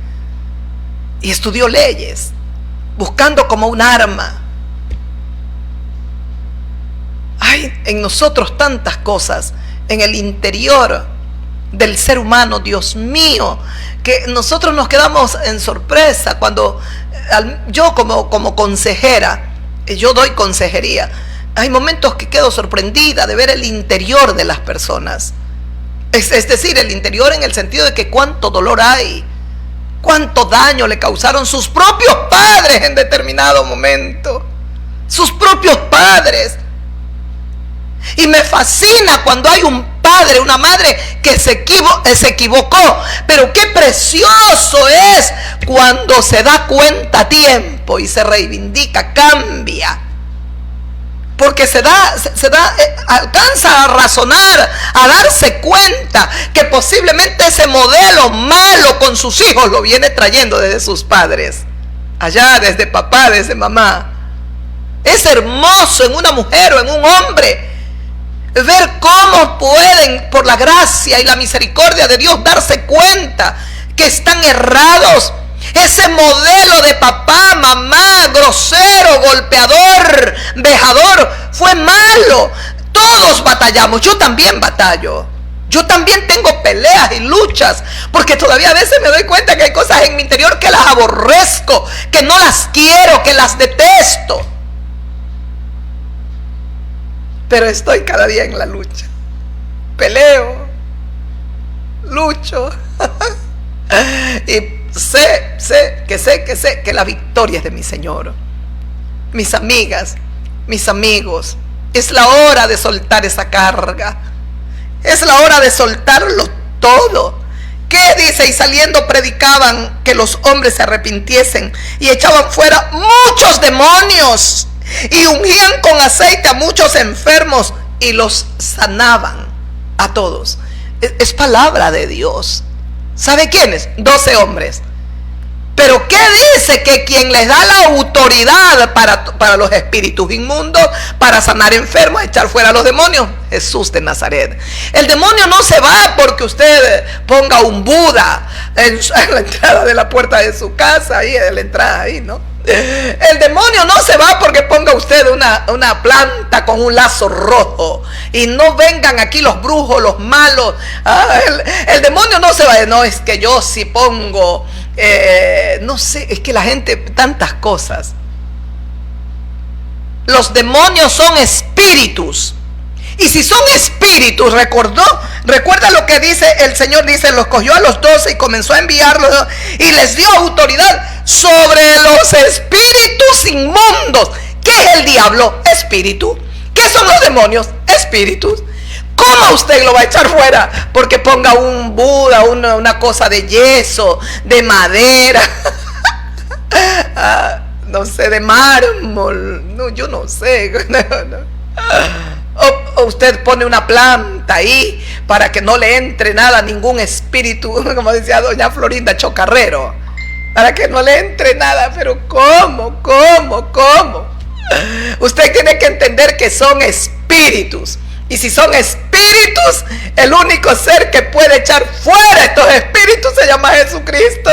Y estudió leyes, buscando como un arma. Hay en nosotros tantas cosas, en el interior del ser humano, Dios mío, que nosotros nos quedamos en sorpresa cuando yo como consejera, yo doy consejería, hay momentos que quedo sorprendida de ver el interior de las personas. Es decir, el interior en el sentido de que cuánto dolor hay, cuánto daño le causaron sus propios padres en determinado momento. Sus propios padres. Y me fascina cuando hay un padre, una madre que se equivocó. Pero qué precioso es cuando se da cuenta a tiempo y se reivindica, cambia. Porque alcanza a razonar, a darse cuenta que posiblemente ese modelo malo con sus hijos lo viene trayendo desde sus padres, allá desde papá, desde mamá. Es hermoso en una mujer o en un hombre ver cómo pueden, por la gracia y la misericordia de Dios, darse cuenta que están errados. Ese modelo de papá, mamá, grosero, golpeador, vejador, fue malo. Todos batallamos, yo también batallo. Yo también tengo peleas y luchas, porque todavía a veces me doy cuenta que hay cosas en mi interior que las aborrezco, que no las quiero, que las detesto. Pero estoy cada día en la lucha. Peleo, lucho. Y sé que la victoria es de mi Señor. Mis amigas, mis amigos, es la hora de soltar esa carga. Es la hora de soltarlo todo. ¿Qué dice? Y saliendo predicaban que los hombres se arrepintiesen y echaban fuera muchos demonios y ungían con aceite a muchos enfermos y los sanaban a todos. Es palabra de Dios. ¿Sabe quiénes? 12 hombres. Pero ¿qué dice? Que quien les da la autoridad para los espíritus inmundos, para sanar enfermos, echar fuera a los demonios, Jesús de Nazaret. El demonio no se va porque usted ponga un Buda en la entrada de la puerta de su casa, ahí en la entrada ahí, ¿no? El demonio no se va porque ponga usted una planta con un lazo rojo y no vengan aquí los brujos, los malos. El demonio no se va. No, es que yo si pongo no sé, es que la gente, tantas cosas. Los demonios son espíritus. Y si son espíritus, recuerda lo que dice el Señor, dice, los cogió a los 12 y comenzó a enviarlos y les dio autoridad sobre los espíritus inmundos. ¿Qué es el diablo? Espíritu. ¿Qué son los demonios? Espíritus. ¿Cómo usted lo va a echar fuera? Porque ponga un Buda, una cosa de yeso, de madera, no sé, de mármol, no, yo no sé. O usted pone una planta ahí para que no le entre nada, ningún espíritu, como decía doña Florinda Chocarrero, para que no le entre nada. Pero ¿cómo? Usted tiene que entender que son espíritus. Y si son espíritus, el único ser que puede echar fuera estos espíritus se llama Jesucristo.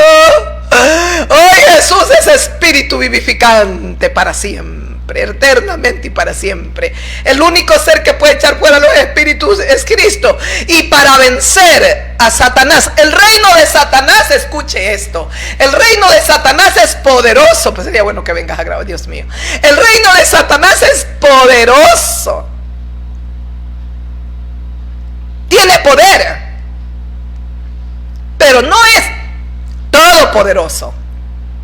Hoy Jesús es espíritu vivificante para siempre, eternamente y para siempre. El único ser que puede echar fuera los espíritus es Cristo. Y para vencer a Satanás, el reino de Satanás, escuche esto, el reino de Satanás es poderoso. Pues sería bueno que vengas a grabar, Dios mío. El reino de Satanás es poderoso. Tiene poder, pero no es todopoderoso.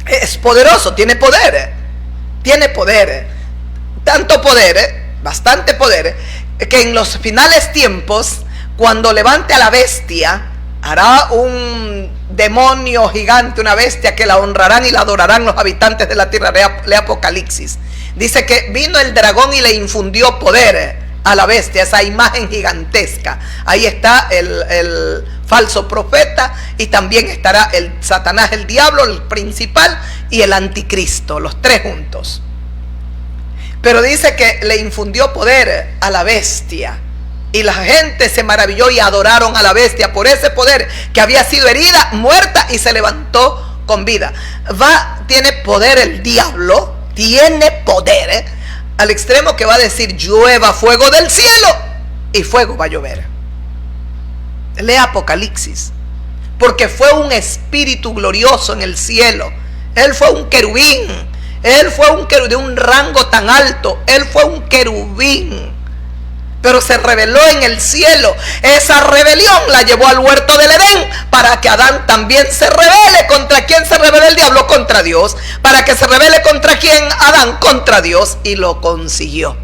Es poderoso, tiene poder. Tanto poder, bastante poder, que en los finales tiempos, cuando levante a la bestia, hará un demonio gigante, una bestia que la honrarán y la adorarán los habitantes de la tierra. Lee Apocalipsis. Dice que vino el dragón y le infundió poder a la bestia, esa imagen gigantesca. Ahí está el falso profeta, y también estará el Satanás, el diablo, el principal, y el anticristo, los tres juntos. Pero dice que le infundió poder a la bestia, y la gente se maravilló y adoraron a la bestia por ese poder, que había sido herida, muerta y se levantó con vida. Tiene poder el diablo, tiene poder, al extremo que va a decir: llueva fuego del cielo, y fuego va a llover. Lea Apocalipsis. Porque fue un espíritu glorioso en el cielo. Él fue un querubín. Él fue un querubín de un rango tan alto. Él fue un querubín. Pero se rebeló en el cielo. Esa rebelión la llevó al huerto del Edén, para que Adán también se rebele. ¿Contra quién se rebela el diablo? Contra Dios. Para que se rebele contra quién, Adán, contra Dios. Y lo consiguió.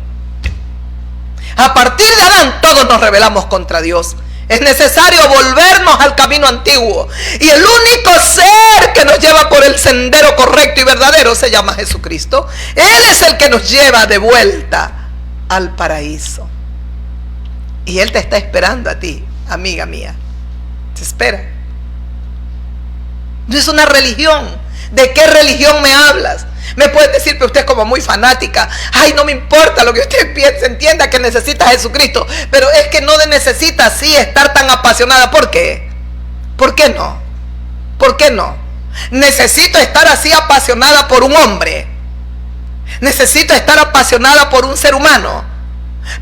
A partir de Adán todos nos rebelamos contra Dios. Es necesario volvernos al camino antiguo. Y el único ser que nos lleva por el sendero correcto y verdadero se llama Jesucristo. Él es el que nos lleva de vuelta al paraíso. Y Él te está esperando a ti, amiga mía. Te espera. No es una religión. ¿De qué religión me hablas? Me pueden decir que usted es como muy fanática. Ay, no me importa lo que usted piense, entienda que necesita a Jesucristo. Pero es que no necesita así estar tan apasionada. ¿Por qué? ¿Por qué no? ¿Por qué no? Necesito estar así apasionada por un hombre. Necesito estar apasionada por un ser humano.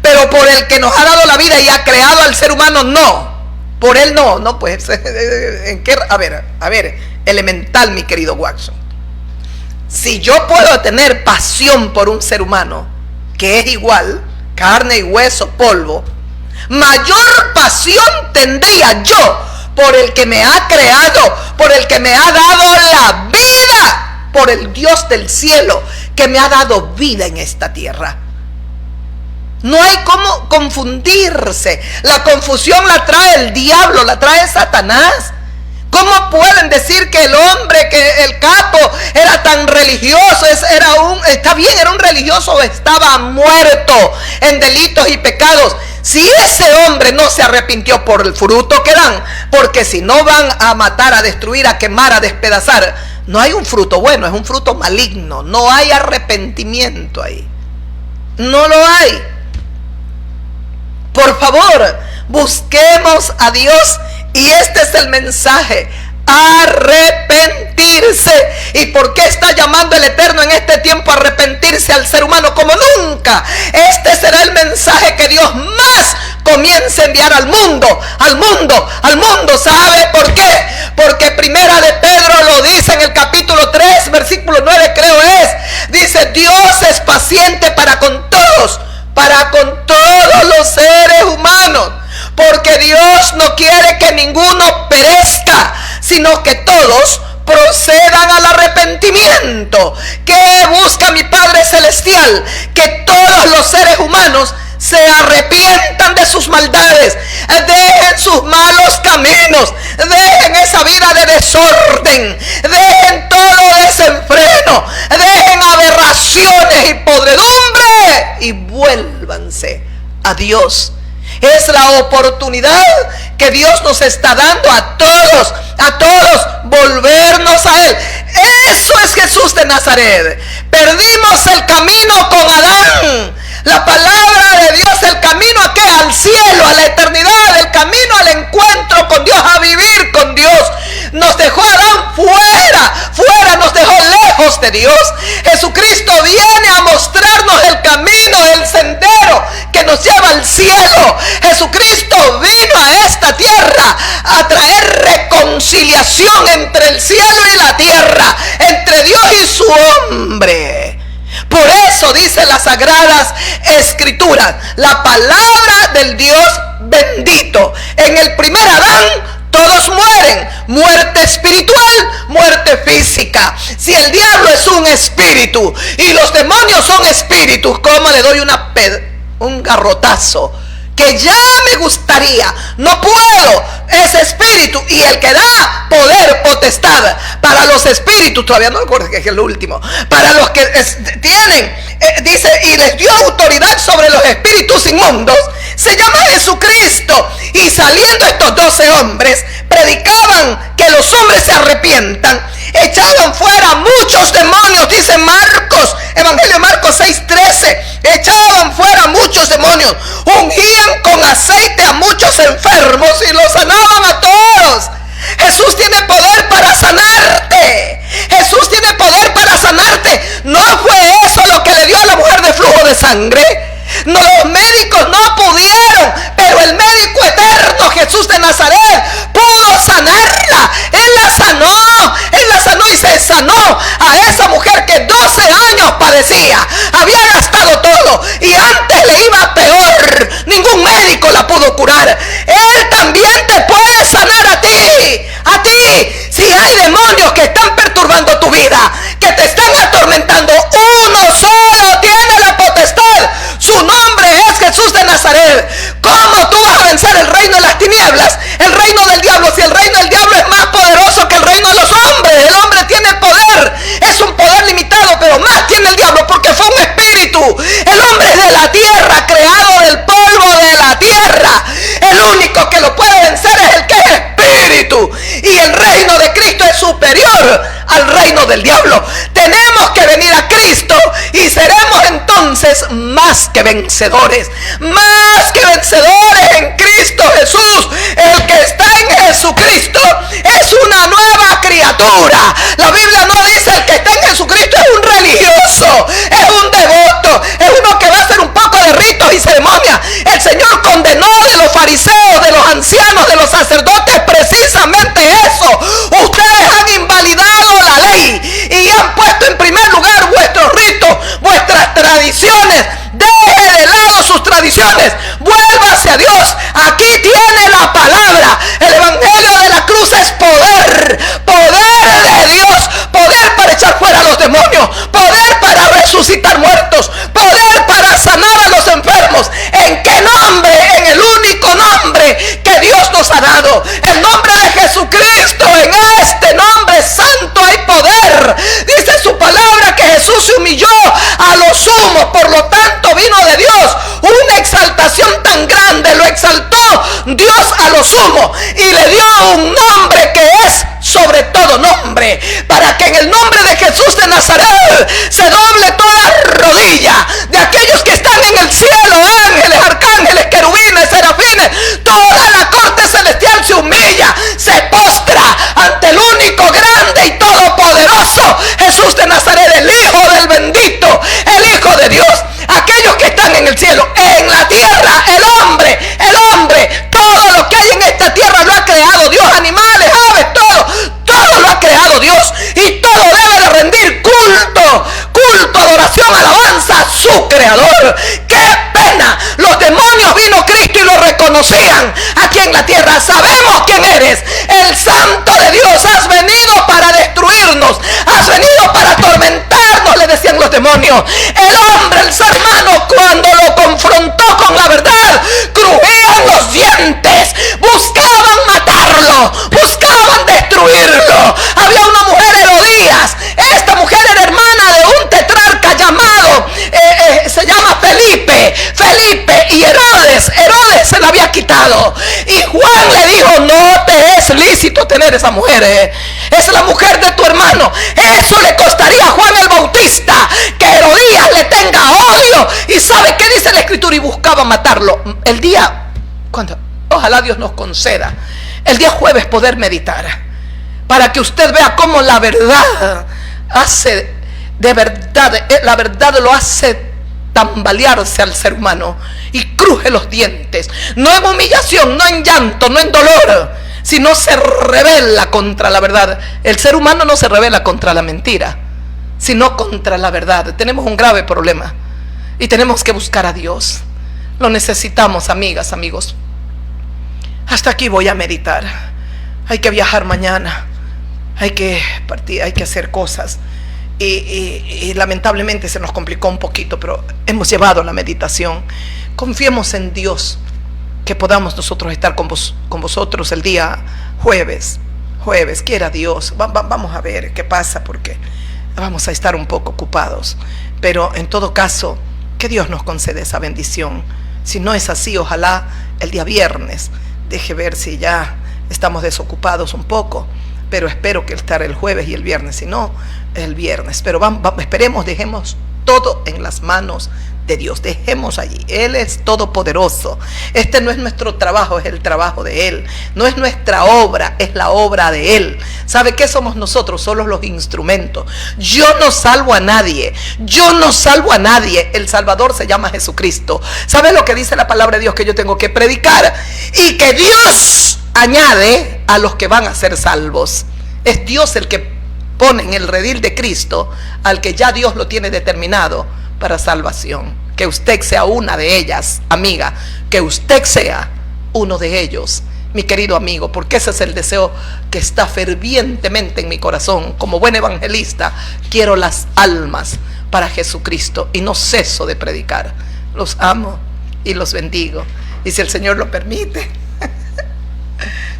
Pero por el que nos ha dado la vida y ha creado al ser humano, no. Por él no. No, pues, ¿en qué? A ver, elemental, mi querido Watson. Si yo puedo tener pasión por un ser humano, que es igual, carne y hueso, polvo, mayor pasión tendría yo por el que me ha creado, por el que me ha dado la vida, por el Dios del cielo, que me ha dado vida en esta tierra. No hay cómo confundirse. La confusión la trae el diablo, la trae Satanás. ¿Cómo pueden decir que el hombre, que el capo era tan religioso? Está bien, era un religioso, estaba muerto en delitos y pecados. Si ese hombre no se arrepintió por el fruto que dan, porque si no van a matar, a destruir, a quemar, a despedazar, no hay un fruto bueno, es un fruto maligno. No hay arrepentimiento ahí. No lo hay. Por favor, busquemos a Dios. Y este es el mensaje: arrepentirse. ¿Y por qué está llamando el Eterno en este tiempo a arrepentirse al ser humano como nunca? Este será el mensaje que Dios más comience a enviar al mundo. ¿Sabe por qué? Porque Primera de Pedro lo dice en el capítulo 3, versículo 9 creo es. Dice: Dios es paciente para con todos los seres humanos. Porque Dios no quiere que ninguno perezca, sino que todos procedan al arrepentimiento. ¿Qué busca mi Padre Celestial? Que todos los seres humanos se arrepientan de sus maldades, dejen sus malos caminos, dejen esa vida de desorden, dejen todo desenfreno, dejen aberraciones y podredumbre y vuélvanse a Dios. Es la oportunidad que Dios nos está dando a todos volvernos a Él. Eso es Jesús de Nazaret. Perdimos el camino con Adán. La palabra de Dios, el camino a qué? Al cielo, a la eternidad, el camino al encuentro con Dios, a vivir con Dios. Nos dejó Adán fuera, nos dejó lejos de Dios. Jesucristo viene a mostrarnos el camino, el sendero que nos lleva al cielo. Jesucristo vino a esta tierra a traer reconciliación entre el cielo y la tierra, entre Dios y su hombre. Por eso dice las Sagradas Escrituras, la palabra del Dios bendito. En el primer Adán todos mueren, muerte espiritual, muerte física. Si el diablo es un espíritu y los demonios son espíritus, ¿cómo le doy un garrotazo? Que ya me gustaría, no puedo, es espíritu. Y el que da poder, potestad para los espíritus, todavía no recuerdo que es el último, para los que tienen, dice, y les dio autoridad sobre los espíritus inmundos, se llama Jesucristo. Y saliendo estos 12 hombres, predicaban que los hombres se arrepientan, echaban fuera muchos demonios, dice Marcos, Evangelio de Marcos 6:13, echaban fuera muchos demonios, ungían con aceite a muchos enfermos y los sanaban a todos. Jesús tiene poder para sanarte. Jesús tiene poder para sanarte. No fue eso lo que le dio a la mujer de flujo de sangre. No, los médicos no pudieron, pero el médico eterno Jesús de Nazaret más que vencedores en Cristo Jesús. El que está en Jesucristo es una nueva criatura. La Biblia no dice el que está en Jesucristo es un religioso, es un devoto, es uno que va a hacer un poco de ritos y ceremonias. El Señor condenó de los fariseos, de los ancianos, de los sacerdotes precisamente eso. Ustedes han invalidado la ley y han puesto en primer lugar vuestros ritos, vuestras tradiciones. Deje de lado sus tradiciones, vuélvase a Dios. Aquí tiene la palabra. El evangelio de la cruz es poder de Dios, poder para echar fuera a los demonios, poder para resucitar muertos, poder para sanar a los enfermos. ¿En qué nombre? En el único nombre que Dios nos ha dado, el nombre de Jesucristo. En este nombre santo hay poder. Dice su palabra que Jesús se humilló a lo sumo, por lo tanto vino de Dios una exaltación tan grande, lo exaltó Dios a lo sumo y le dio un nombre que es sobre todo nombre, para que en el nombre de Jesús de Nazaret se doble toda rodilla de aquellos que están en el cielo, ángeles, arcángeles, querubines, serafines, toda la corte celestial se humilla, se postra ante el único grande y todopoderoso Jesús de Nazaret, el Hijo del bendito, el Hijo de Dios. Aquellos que están en el cielo, en la tierra, el hombre, todo lo que hay en esta tierra lo ha creado Dios, animales, aves, todo lo ha creado Dios, y todo debe de rendir culto, adoración, alabanza a su creador. ¡Qué pena! Los demonios vino Cristo y lo reconocían aquí en la tierra. Sabemos quién eres, el Santo de Dios. Has venido para destruirnos, has venido para atormentarnos, le decían los demonios. El hombre, el ser humano, cuando lo confrontó con la verdad, crujían los dientes, buscaban matarlo, buscaban destruirlo. Había una mujer, Herodías. Esta mujer era hermana de un tetrarca llamado se llama Felipe, y Herodes se la había quitado, y Juan le dijo: no te es lícito tener esa mujer, es la mujer de tu hermano. Eso le costaría a Juan el Bautista que Herodías le tenga odio. Y ¿sabe qué dice la escritura? Y buscaba matarlo. El día, cuando ojalá Dios nos conceda el día jueves poder meditar, para que usted vea cómo la verdad hace, de verdad, la verdad lo hace tambalearse al ser humano y cruje los dientes, no en humillación, no en llanto, no en dolor, sino se revela contra la verdad. El ser humano no se revela contra la mentira, sino contra la verdad. Tenemos un grave problema y tenemos que buscar a Dios. Lo necesitamos, amigas, amigos. Hasta aquí voy a meditar. Hay que viajar mañana, hay que partir, hay que hacer cosas. Y lamentablemente se nos complicó un poquito, pero hemos llevado la meditación. Confiemos en Dios, que podamos nosotros estar con vosotros el día jueves, quiera Dios. Vamos a ver qué pasa, porque vamos a estar un poco ocupados, pero en todo caso, que Dios nos concede esa bendición. Si no es así, ojalá el día viernes, deje ver si ya estamos desocupados un poco, pero espero que estar el jueves y el viernes, si no, el viernes. Pero esperemos, dejemos todo en las manos de Dios, dejemos allí. Él es todopoderoso. Este no es nuestro trabajo, es el trabajo de Él. No es nuestra obra, es la obra de Él. ¿Sabe qué somos nosotros? Solo los instrumentos. Yo no salvo a nadie, el Salvador se llama Jesucristo. ¿Sabe lo que dice la palabra de Dios? Que yo tengo que predicar y que Dios añade a los que van a ser salvos. Es Dios el que pone en el redil de Cristo al que ya Dios lo tiene determinado para salvación. Que usted sea una de ellas, amiga, que usted sea uno de ellos, mi querido amigo, porque ese es el deseo que está fervientemente en mi corazón. Como buen evangelista, quiero las almas para Jesucristo y no ceso de predicar. Los amo y los bendigo, y si el Señor lo permite,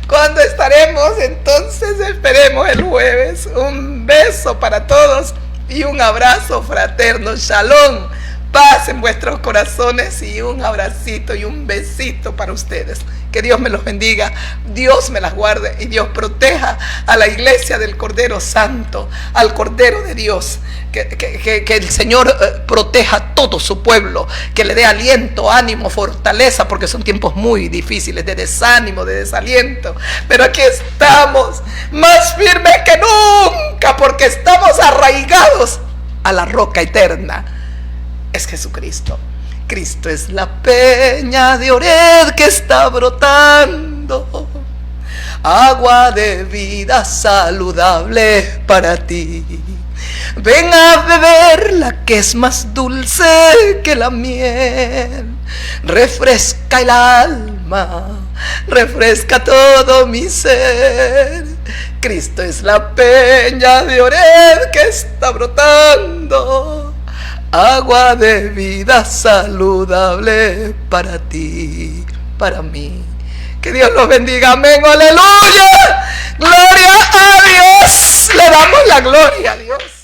¿cuándo estaremos? Entonces esperemos el jueves. Un beso para todos y un abrazo fraterno. Shalom paz en vuestros corazones y un abracito y un besito para ustedes. Que Dios me los bendiga, Dios me las guarde y Dios proteja a la iglesia del Cordero Santo, al Cordero de Dios. Que el Señor proteja a todo su pueblo, que le dé aliento, ánimo, fortaleza, porque son tiempos muy difíciles de desánimo, de desaliento. Pero aquí estamos, más firmes que nunca, porque estamos arraigados a la roca eterna. Es Jesucristo. Cristo es la peña de Oreb que está brotando, agua de vida saludable para ti. Ven a beber la que es más dulce que la miel. Refresca el alma, refresca todo mi ser. Cristo es la peña de Oreb que está brotando, agua de vida saludable para ti, para mí. Que Dios los bendiga, amén, aleluya. Gloria a Dios. Le damos la gloria a Dios.